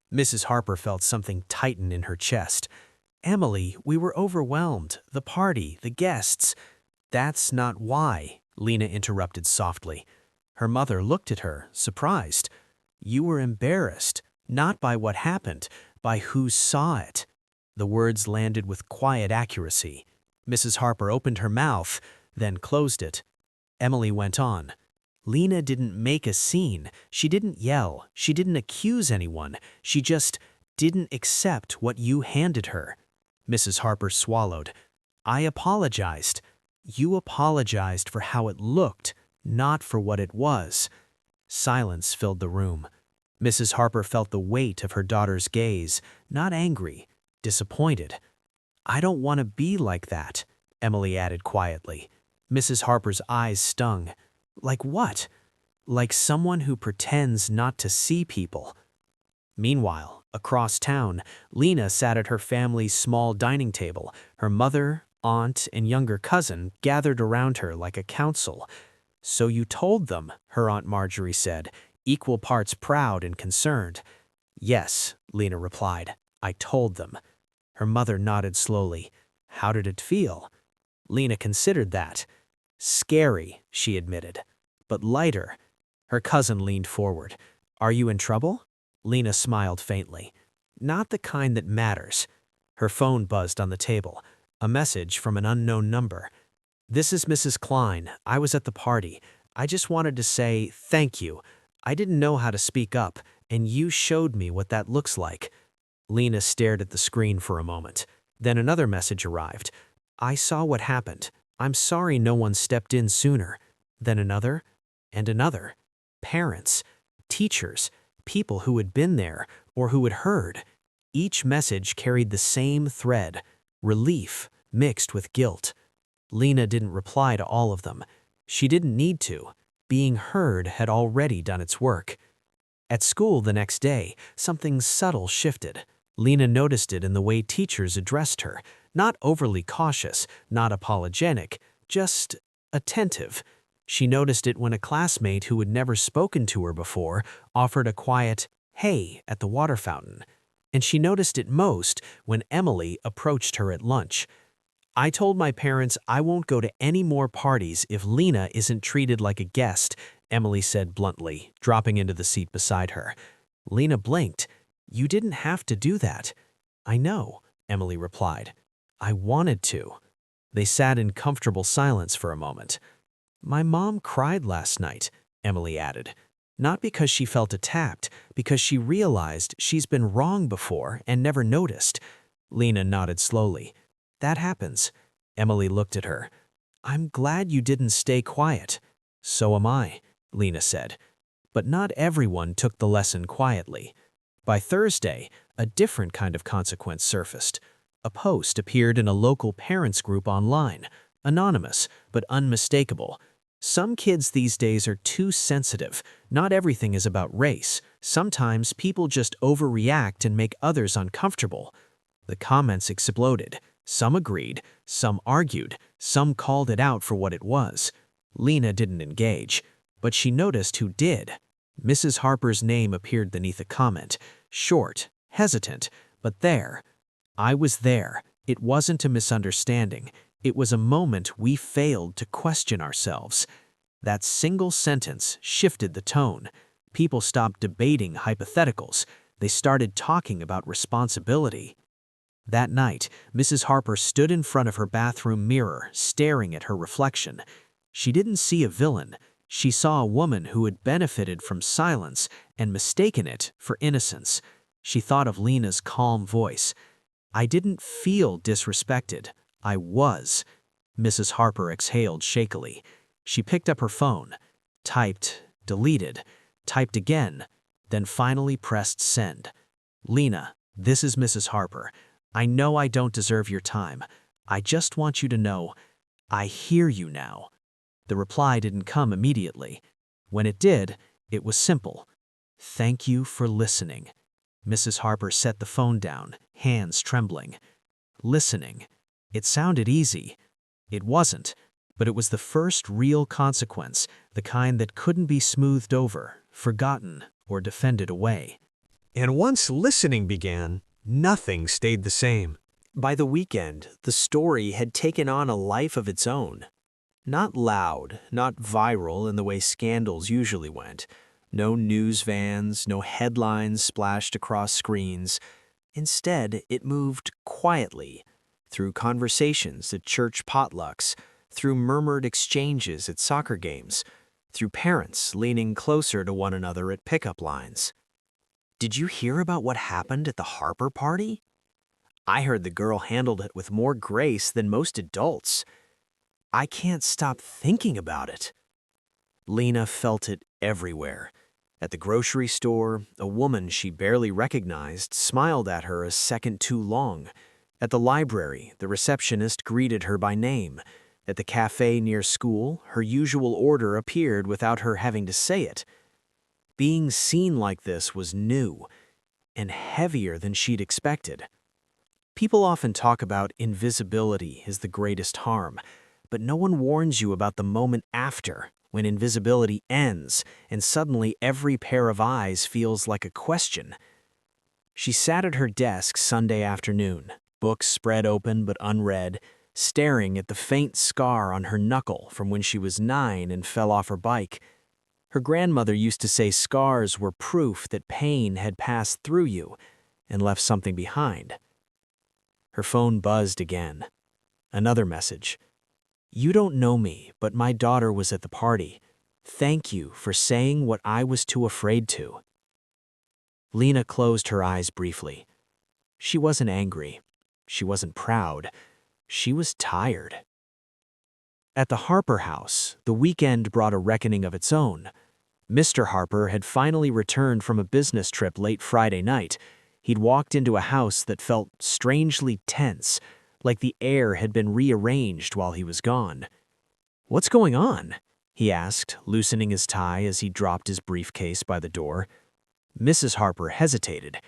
Mrs. Harper felt something tighten in her chest. "Emily, we were overwhelmed. The party, the guests." "That's not why," Lena interrupted softly. Her mother looked at her, surprised. "You were embarrassed, not by what happened, by who saw it." The words landed with quiet accuracy. Mrs. Harper opened her mouth, then closed it. Emily went on. "Lena didn't make a scene. She didn't yell. She didn't accuse anyone. She just didn't accept what you handed her." Mrs. Harper swallowed. "I apologized." "You apologized for how it looked, not for what it was." Silence filled the room. Mrs. Harper felt the weight of her daughter's gaze, not angry, disappointed. "I don't want to be like that," Emily added quietly. Mrs. Harper's eyes stung. "Like what?" "Like someone who pretends not to see people." Meanwhile, across town, Lena sat at her family's small dining table, her mother, aunt, and younger cousin gathered around her like a council. "So you told them," her Aunt Marjorie said, equal parts proud and concerned. "Yes," Lena replied, "I told them." Her mother nodded slowly. "How did it feel?" Lena considered that. "Scary," she admitted, "but lighter." Her cousin leaned forward. "Are you in trouble?" Lena smiled faintly. "Not the kind that matters." Her phone buzzed on the table. A message from an unknown number. "This is Mrs. Klein. I was at the party. I just wanted to say thank you. I didn't know how to speak up, and you showed me what that looks like." Lena stared at the screen for a moment. Then another message arrived. "I saw what happened. I'm sorry no one stepped in sooner." Then another, and another. Parents, teachers, people who had been there or who had heard. Each message carried the same thread, relief mixed with guilt. Lena didn't reply to all of them. She didn't need to. Being heard had already done its work. At school the next day, something subtle shifted. Lena noticed it in the way teachers addressed her, Not overly cautious, not apologetic, just attentive. She noticed it when a classmate who had never spoken to her before offered a quiet, "Hey," at the water fountain. And she noticed it most when Emily approached her at lunch. "I told my parents I won't go to any more parties if Lena isn't treated like a guest," Emily said bluntly, dropping into the seat beside her. Lena blinked. "You didn't have to do that." "I know," Emily replied. "I wanted to." They sat in comfortable silence for a moment. "My mom cried last night," Emily added. "Not because she felt attacked, because she realized she's been wrong before and never noticed." Lena nodded slowly. "That happens." Emily looked at her. "I'm glad you didn't stay quiet." "So am I," Lena said. But not everyone took the lesson quietly. By Thursday, a different kind of consequence surfaced. A post appeared in a local parents group online, anonymous but unmistakable. "Some kids these days are too sensitive. Not everything is about race. Sometimes people just overreact and make others uncomfortable." The comments exploded. Some agreed, some argued, some called it out for what it was. Lena didn't engage, but she noticed who did. Mrs. Harper's name appeared beneath a comment, short, hesitant, but there. "I was there. It wasn't a misunderstanding. It was a moment we failed to question ourselves." That single sentence shifted the tone. People stopped debating hypotheticals. They started talking about responsibility. That night, Mrs. Harper stood in front of her bathroom mirror, staring at her reflection. She didn't see a villain. She saw a woman who had benefited from silence and mistaken it for innocence. She thought of Lena's calm voice. "I didn't feel disrespected. I was." Mrs. Harper exhaled shakily. She picked up her phone, typed, deleted, typed again, then finally pressed send. "Lena, this is Mrs. Harper. I know I don't deserve your time. I just want you to know, I hear you now." The reply didn't come immediately. When it did, it was simple. "Thank you for listening." Mrs. Harper set the phone down, hands trembling. Listening. It sounded easy. It wasn't, but it was the first real consequence, the kind that couldn't be smoothed over, forgotten, or defended away. And once listening began, nothing stayed the same. By the weekend, the story had taken on a life of its own. Not loud, not viral in the way scandals usually went. No news vans, no headlines splashed across screens. Instead, it moved quietly, through conversations at church potlucks, through murmured exchanges at soccer games, through parents leaning closer to one another at pickup lines. "Did you hear about what happened at the Harper party? I heard the girl handled it with more grace than most adults. I can't stop thinking about it." Lena felt it everywhere. At the grocery store, a woman she barely recognized smiled at her a second too long. At the library, the receptionist greeted her by name. At the cafe near school, her usual order appeared without her having to say it. Being seen like this was new, and heavier than she'd expected. People often talk about invisibility as the greatest harm, but no one warns you about the moment after, when invisibility ends and suddenly every pair of eyes feels like a question. She sat at her desk Sunday afternoon, books spread open but unread, staring at the faint scar on her knuckle from when she was 9 and fell off her bike. Her grandmother used to say scars were proof that pain had passed through you and left something behind. Her phone buzzed again. Another message. "You don't know me, but my daughter was at the party. Thank you for saying what I was too afraid to." Lena closed her eyes briefly. She wasn't angry. She wasn't proud. She was tired. At the Harper house, the weekend brought a reckoning of its own. Mr. Harper had finally returned from a business trip late Friday night. He'd walked into a house that felt strangely tense, like the air had been rearranged while he was gone. "What's going on?" he asked, loosening his tie as he dropped his briefcase by the door. Mrs. Harper hesitated.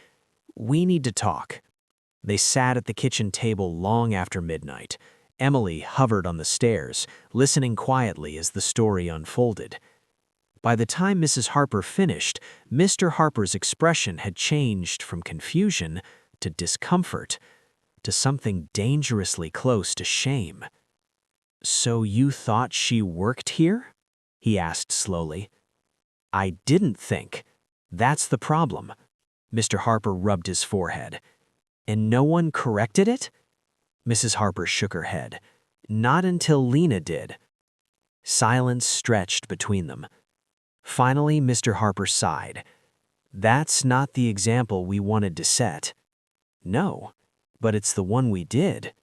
"We need to talk." They sat at the kitchen table long after midnight. Emily hovered on the stairs, listening quietly as the story unfolded. By the time Mrs. Harper finished, Mr. Harper's expression had changed from confusion to discomfort, to something dangerously close to shame. "So you thought she worked here?" he asked slowly. "I didn't think. That's the problem." Mr. Harper rubbed his forehead. "And no one corrected it?" Mrs. Harper shook her head. "Not until Lena did." Silence stretched between them. Finally, Mr. Harper sighed. "That's not the example we wanted to set." "No, but it's the one we did."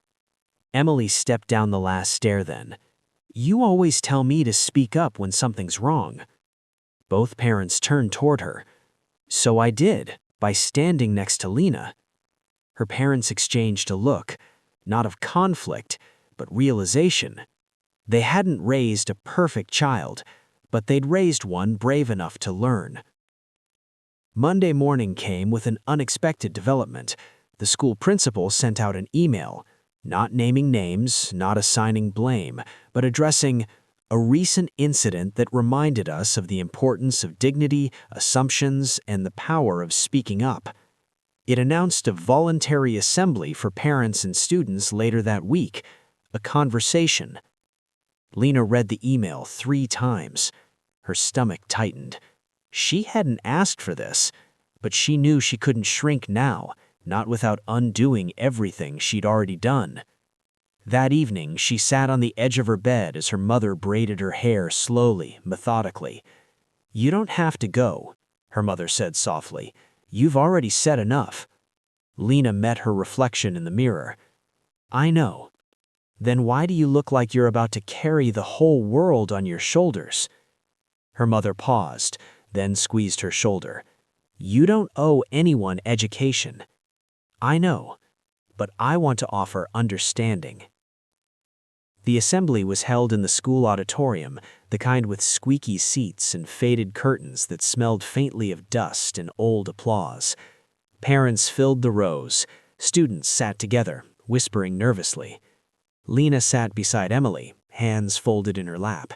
Emily stepped down the last stair then. "You always tell me to speak up when something's wrong." Both parents turned toward her. "So I did, by standing next to Lena." Her parents exchanged a look, not of conflict, but realization. They hadn't raised a perfect child, but they'd raised one brave enough to learn. Monday morning came with an unexpected development. The school principal sent out an email, not naming names, not assigning blame, but addressing a recent incident that reminded us of the importance of dignity, assumptions, and the power of speaking up. It announced a voluntary assembly for parents and students later that week, a conversation. Lena read the email 3 times. Her stomach tightened. She hadn't asked for this, but she knew she couldn't shrink now, not without undoing everything she'd already done. That evening, she sat on the edge of her bed as her mother braided her hair slowly, methodically. "You don't have to go," her mother said softly. "You've already said enough." Lena met her reflection in the mirror. "I know. Then why do you look like you're about to carry the whole world on your shoulders?" Her mother paused, then squeezed her shoulder. "You don't owe anyone education." "I know, but I want to offer understanding." The assembly was held in the school auditorium, the kind with squeaky seats and faded curtains that smelled faintly of dust and old applause. Parents filled the rows. Students sat together, whispering nervously. Lena sat beside Emily, hands folded in her lap.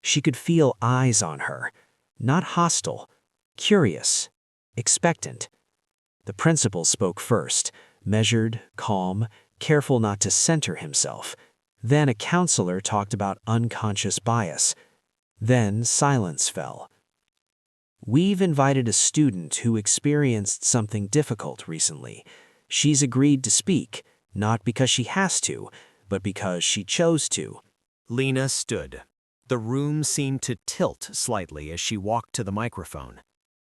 She could feel eyes on her, not hostile, curious, expectant. The principal spoke first, measured, calm, careful not to center himself. Then a counselor talked about unconscious bias. Then silence fell. "We've invited a student who experienced something difficult recently. She's agreed to speak, not because she has to, but because she chose to." Lena stood. The room seemed to tilt slightly as she walked to the microphone.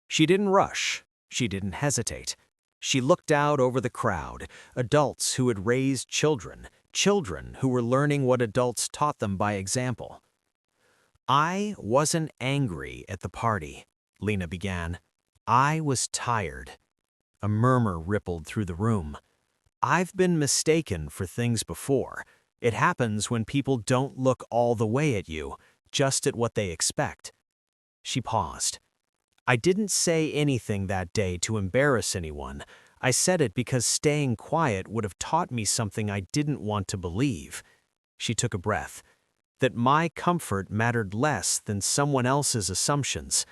She didn't rush. She didn't hesitate. She looked out over the crowd, adults who had raised children, children who were learning what adults taught them by example. "I wasn't angry at the party," Lena began. "I was tired." A murmur rippled through the room. "I've been mistaken for things before. It happens when people don't look all the way at you, just at what they expect." She paused. "I didn't say anything that day to embarrass anyone. I said it because staying quiet would have taught me something I didn't want to believe." She took a breath. "That my comfort mattered less than someone else's assumptions."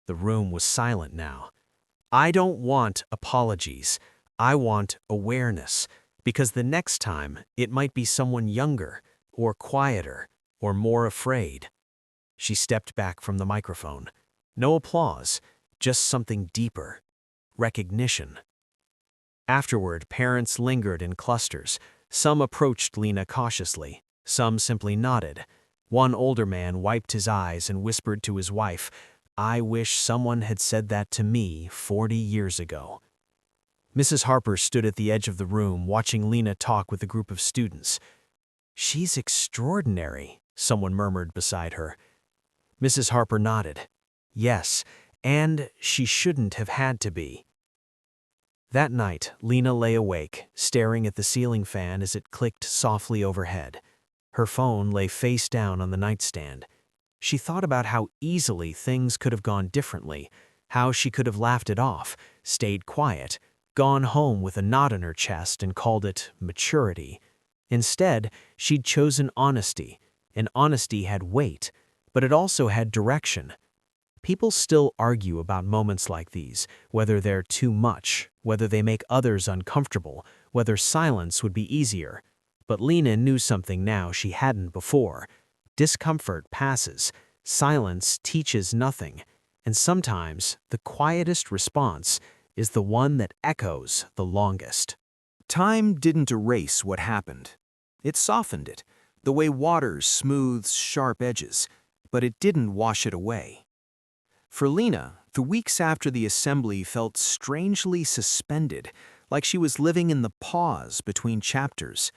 The room was silent now. "I don't want apologies. I want awareness, because the next time it might be someone younger, or quieter, or more afraid." She stepped back from the microphone. No applause, just something deeper. Recognition. Afterward, parents lingered in clusters. Some approached Lena cautiously. Some simply nodded. One older man wiped his eyes and whispered to his wife, "I wish someone had said that to me 40 years ago." Mrs. Harper stood at the edge of the room watching Lena talk with a group of students. "She's extraordinary," someone murmured beside her. Mrs. Harper nodded. "Yes, and she shouldn't have had to be." That night, Lena lay awake, staring at the ceiling fan as it clicked softly overhead. Her phone lay face down on the nightstand. She thought about how easily things could have gone differently, how she could have laughed it off, stayed quiet, gone home with a knot in her chest and called it maturity. Instead, she'd chosen honesty, and honesty had weight, but it also had direction. People still argue about moments like these, whether they're too much, whether they make others uncomfortable, whether silence would be easier. But Lena knew something now she hadn't before. Discomfort passes, silence teaches nothing, and sometimes the quietest response is the one that echoes the longest. Time didn't erase what happened. It softened it, the way water smooths sharp edges, but it didn't wash it away. For Lena, the weeks after the assembly felt strangely suspended, like she was living in the pause between chapters.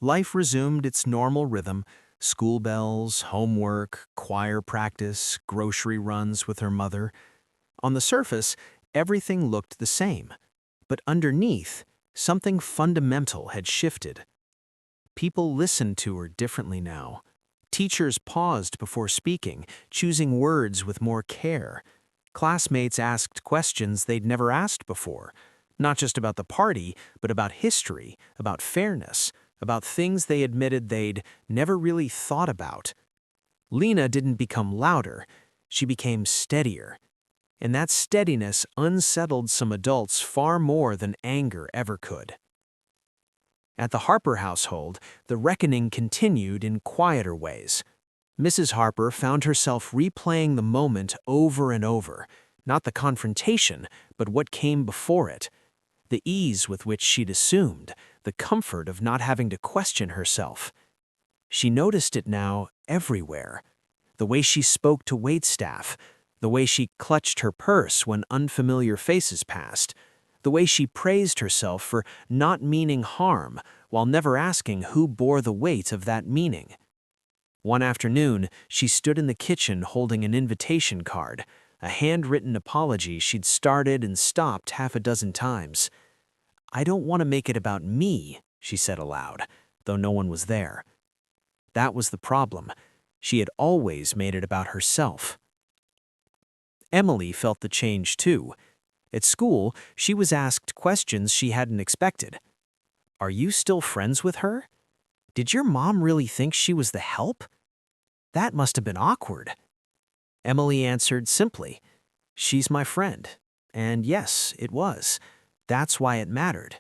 Life resumed its normal rhythm: school bells, homework, choir practice, grocery runs with her mother. On the surface, everything looked the same, but underneath, something fundamental had shifted. People listened to her differently now. Teachers paused before speaking, choosing words with more care. Classmates asked questions they'd never asked before, not just about the party, but about history, about fairness, about things they admitted they'd never really thought about. Lena didn't become louder, she became steadier. And that steadiness unsettled some adults far more than anger ever could. At the Harper household, the reckoning continued in quieter ways. Mrs. Harper found herself replaying the moment over and over, not the confrontation, but what came before it. The ease with which she'd assumed, the comfort of not having to question herself. She noticed it now everywhere. The way she spoke to waitstaff, the way she clutched her purse when unfamiliar faces passed, the way she praised herself for not meaning harm while never asking who bore the weight of that meaning. One afternoon, she stood in the kitchen holding an invitation card, a handwritten apology she'd started and stopped half a dozen times. "I don't want to make it about me," she said aloud, though no one was there. That was the problem. She had always made it about herself. Emily felt the change too. At school, she was asked questions she hadn't expected. "Are you still friends with her? Did your mom really think she was the help? That must have been awkward." Emily answered simply, "She's my friend." And yes, it was. That's why it mattered.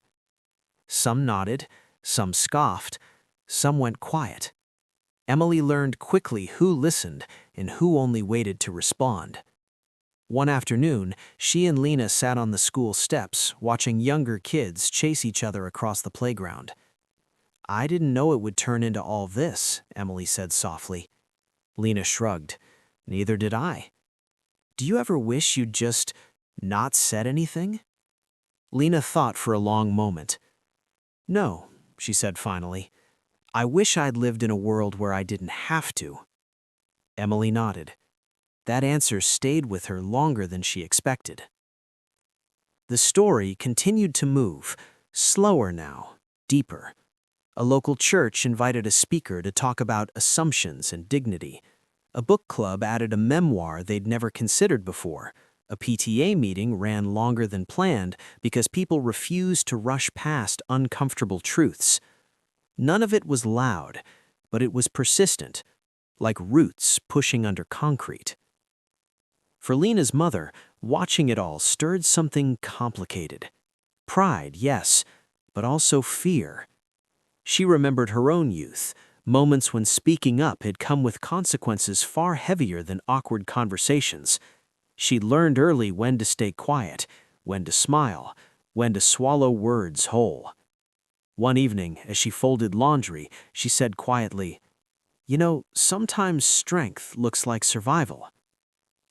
Some nodded, some scoffed, some went quiet. Emily learned quickly who listened and who only waited to respond. One afternoon, she and Lena sat on the school steps, watching younger kids chase each other across the playground. "I didn't know it would turn into all this," Emily said softly. Lena shrugged. "Neither did I." "Do you ever wish you'd just not said anything?" Lena thought for a long moment. "No," she said finally. "I wish I'd lived in a world where I didn't have to." Emily nodded. That answer stayed with her longer than she expected. The story continued to move, slower now, deeper. A local church invited a speaker to talk about assumptions and dignity. A book club added a memoir they'd never considered before. A PTA meeting ran longer than planned because people refused to rush past uncomfortable truths. None of it was loud, but it was persistent, like roots pushing under concrete. For Lena's mother, watching it all stirred something complicated. Pride, yes, but also fear. She remembered her own youth, moments when speaking up had come with consequences far heavier than awkward conversations. She'd learned early when to stay quiet, when to smile, when to swallow words whole. One evening, as she folded laundry, she said quietly, "You know, sometimes strength looks like survival."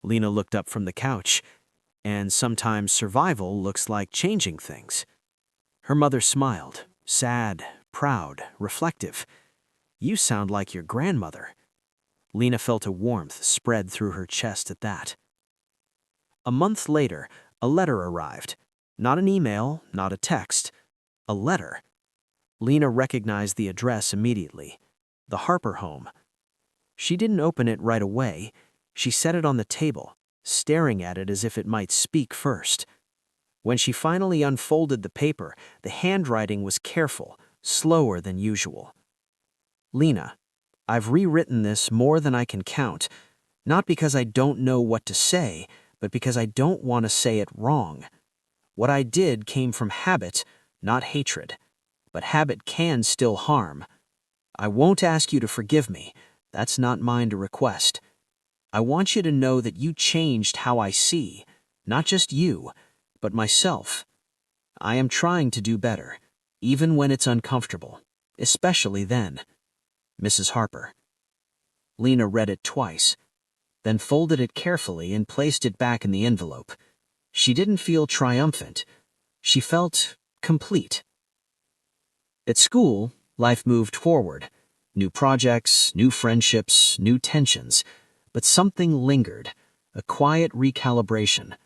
Lena looked up from the couch, "And sometimes survival looks like changing things." Her mother smiled, sad, proud, reflective. "You sound like your grandmother." Lena felt a warmth spread through her chest at that. A month later, a letter arrived. Not an email, not a text. A letter. Lena recognized the address immediately. The Harper home. She didn't open it right away. She set it on the table, staring at it as if it might speak first. When she finally unfolded the paper, the handwriting was careful, slower than usual. "Lena, I've rewritten this more than I can count, not because I don't know what to say, but because I don't want to say it wrong. What I did came from habit, not hatred. But habit can still harm. I won't ask you to forgive me. That's not mine to request. I want you to know that you changed how I see, not just you, but myself. I am trying to do better, even when it's uncomfortable, especially then. Mrs. Harper." Lena read it twice, then folded it carefully and placed it back in the envelope. She didn't feel triumphant. She felt complete. At school, life moved forward. New projects, new friendships, new tensions. But something lingered, a quiet recalibration.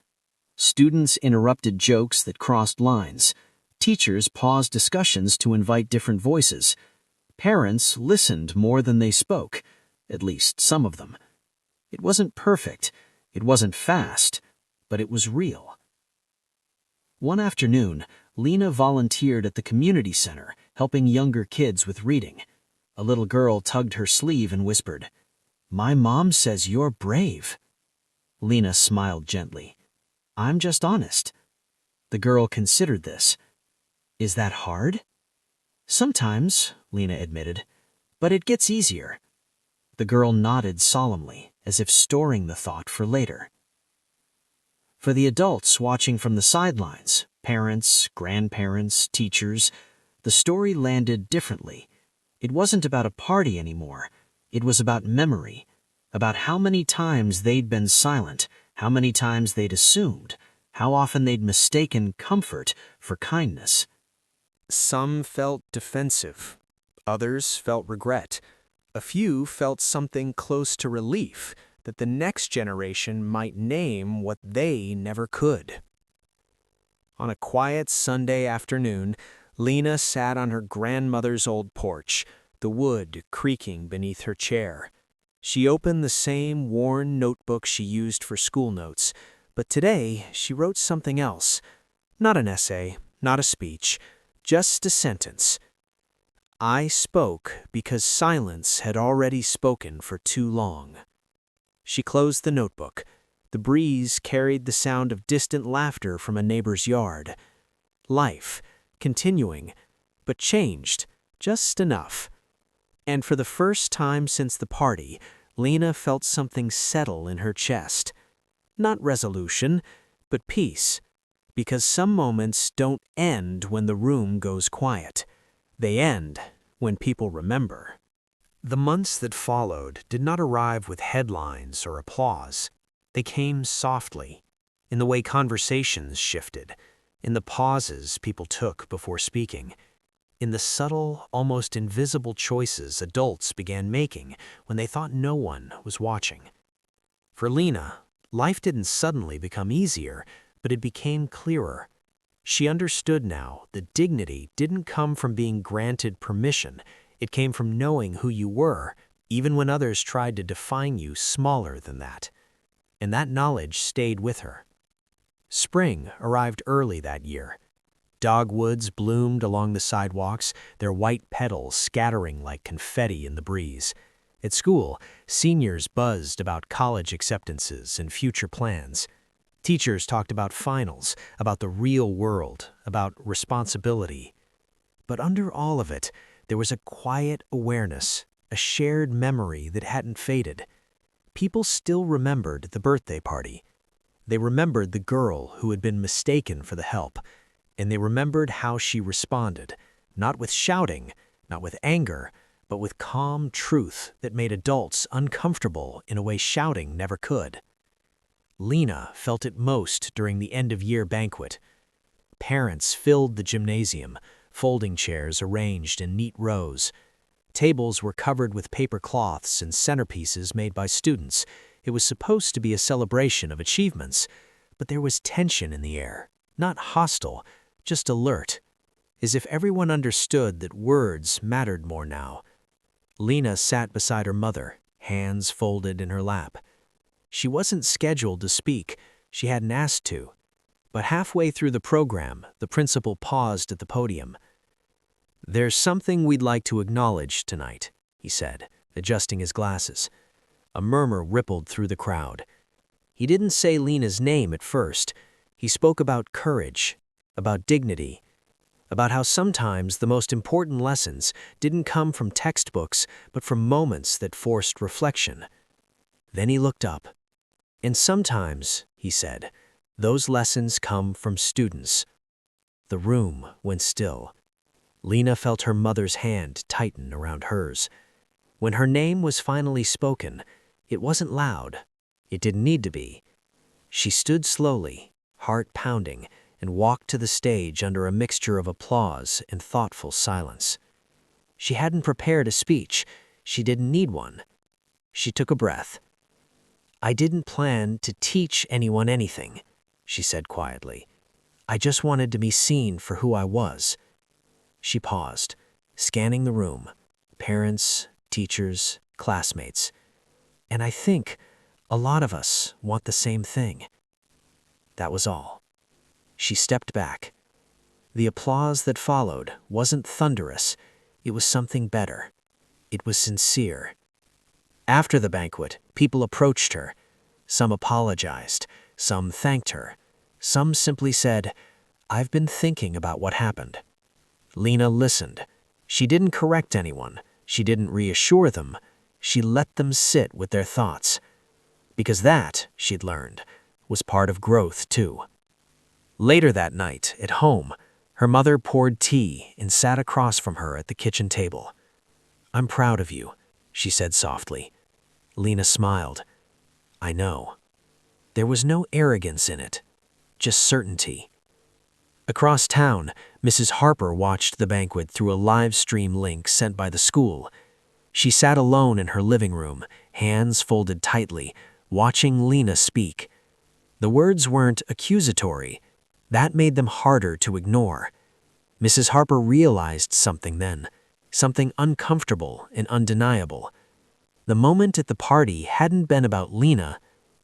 Students interrupted jokes that crossed lines. Teachers paused discussions to invite different voices. Parents listened more than they spoke, at least some of them. It wasn't perfect, it wasn't fast, but it was real. One afternoon, Lena volunteered at the community center, helping younger kids with reading. A little girl tugged her sleeve and whispered, "My mom says you're brave." Lena smiled gently. "I'm just honest." The girl considered this. "Is that hard?" "Sometimes," Lena admitted, "but it gets easier." The girl nodded solemnly, as if storing the thought for later. For the adults watching from the sidelines, parents, grandparents, teachers, the story landed differently. It wasn't about a party anymore. It was about memory, about how many times they'd been silent, how many times they'd assumed, how often they'd mistaken comfort for kindness. Some felt defensive. Others felt regret. A few felt something close to relief that the next generation might name what they never could. On a quiet Sunday afternoon, Lena sat on her grandmother's old porch, the wood creaking beneath her chair. She opened the same worn notebook she used for school notes, but today she wrote something else. Not an essay, not a speech, just a sentence. "I spoke because silence had already spoken for too long." She closed the notebook. The breeze carried the sound of distant laughter from a neighbor's yard. Life, continuing, but changed, just enough. And for the first time since the party, Lena felt something settle in her chest. Not resolution, but peace. Because some moments don't end when the room goes quiet. They end when people remember. The months that followed did not arrive with headlines or applause. They came softly, in the way conversations shifted, in the pauses people took before speaking, in the subtle, almost invisible choices adults began making when they thought no one was watching. For Lena, life didn't suddenly become easier, but it became clearer. She understood now that dignity didn't come from being granted permission. It came from knowing who you were, even when others tried to define you smaller than that. And that knowledge stayed with her. Spring arrived early that year. Dogwoods bloomed along the sidewalks, their white petals scattering like confetti in the breeze. At school, seniors buzzed about college acceptances and future plans. Teachers talked about finals, about the real world, about responsibility. But under all of it, there was a quiet awareness, a shared memory that hadn't faded. People still remembered the birthday party. They remembered the girl who had been mistaken for the help, and they remembered how she responded, not with shouting, not with anger, but with calm truth that made adults uncomfortable in a way shouting never could. Lena felt it most during the end-of-year banquet. Parents filled the gymnasium, folding chairs arranged in neat rows. Tables were covered with paper cloths and centerpieces made by students. It was supposed to be a celebration of achievements, but there was tension in the air, not hostile, just alert, as if everyone understood that words mattered more now. Lena sat beside her mother, hands folded in her lap. She wasn't scheduled to speak. She hadn't asked to. But halfway through the program, the principal paused at the podium. "There's something we'd like to acknowledge tonight," he said, adjusting his glasses. A murmur rippled through the crowd. He didn't say Lena's name at first. He spoke about courage, about dignity, about how sometimes the most important lessons didn't come from textbooks, but from moments that forced reflection. Then he looked up. "And sometimes," he said, "those lessons come from students." The room went still. Lena felt her mother's hand tighten around hers. When her name was finally spoken, it wasn't loud. It didn't need to be. She stood slowly, heart pounding, and walked to the stage under a mixture of applause and thoughtful silence. She hadn't prepared a speech. She didn't need one. She took a breath. "I didn't plan to teach anyone anything," she said quietly. "I just wanted to be seen for who I was." She paused, scanning the room. Parents, teachers, classmates. "And I think a lot of us want the same thing." That was all. She stepped back. The applause that followed wasn't thunderous. It was something better. It was sincere. After the banquet, people approached her. Some apologized. Some thanked her. Some simply said, "I've been thinking about what happened." Lena listened. She didn't correct anyone. She didn't reassure them. She let them sit with their thoughts. Because that, she'd learned, was part of growth too. Later that night, at home, her mother poured tea and sat across from her at the kitchen table. "I'm proud of you," she said softly. Lena smiled. "I know." There was no arrogance in it, just certainty. Across town, Mrs. Harper watched the banquet through a live stream link sent by the school. She sat alone in her living room, hands folded tightly, watching Lena speak. The words weren't accusatory. That made them harder to ignore. Mrs. Harper realized something then, something uncomfortable and undeniable. The moment at the party hadn't been about Lena,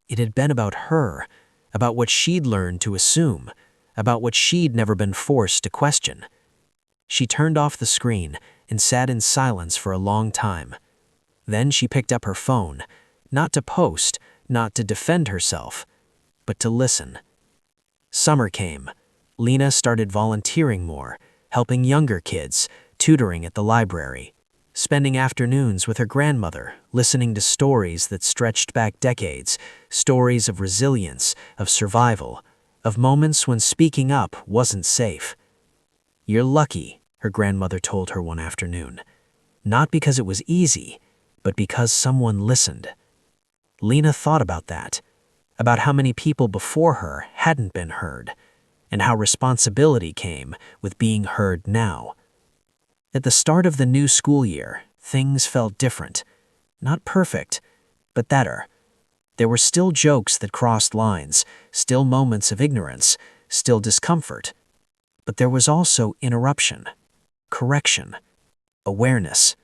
it had been about her, about what she'd learned to assume, about what she'd never been forced to question. She turned off the screen and sat in silence for a long time. Then she picked up her phone, not to post, not to defend herself, but to listen. Summer came. Lena started volunteering more, helping younger kids, tutoring at the library, spending afternoons with her grandmother, listening to stories that stretched back decades, stories of resilience, of survival, of moments when speaking up wasn't safe. "You're lucky," her grandmother told her one afternoon. Not because it was easy, but because someone listened. Lena thought about that, about how many people before her hadn't been heard, and how responsibility came with being heard now. At the start of the new school year, things felt different. Not perfect, but better. There were still jokes that crossed lines, still moments of ignorance, still discomfort. But there was also interruption, correction, awareness,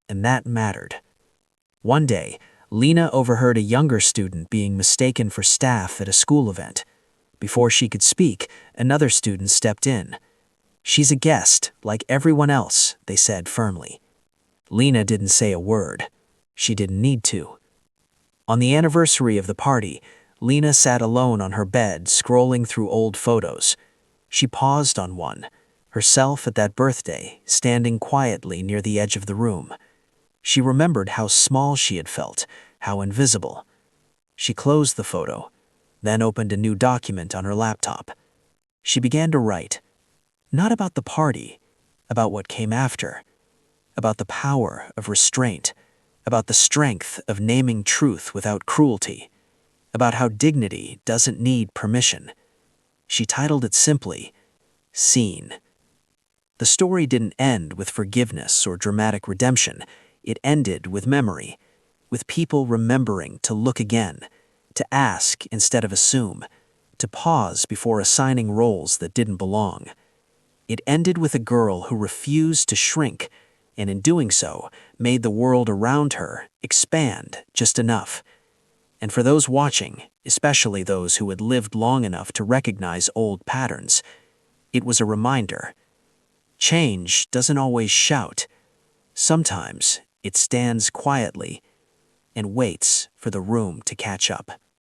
and that mattered. One day, Lena overheard a younger student being mistaken for staff at a school event. Before she could speak, another student stepped in. "She's a guest, like everyone else," they said firmly. Lena didn't say a word. She didn't need to. On the anniversary of the party, Lena sat alone on her bed, scrolling through old photos. She paused on one, herself at that birthday, standing quietly near the edge of the room. She remembered how small she had felt, how invisible. She closed the photo, then opened a new document on her laptop. She began to write, not about the party, about what came after, about the power of restraint, about the strength of naming truth without cruelty, about how dignity doesn't need permission. She titled it simply, Seen. The story didn't end with forgiveness or dramatic redemption. It ended with memory, with people remembering to look again, to ask instead of assume, to pause before assigning roles that didn't belong. It ended with a girl who refused to shrink, and in doing so, made the world around her expand just enough. And for those watching, especially those who had lived long enough to recognize old patterns, it was a reminder. Change doesn't always shout. Sometimes it stands quietly and waits for the room to catch up.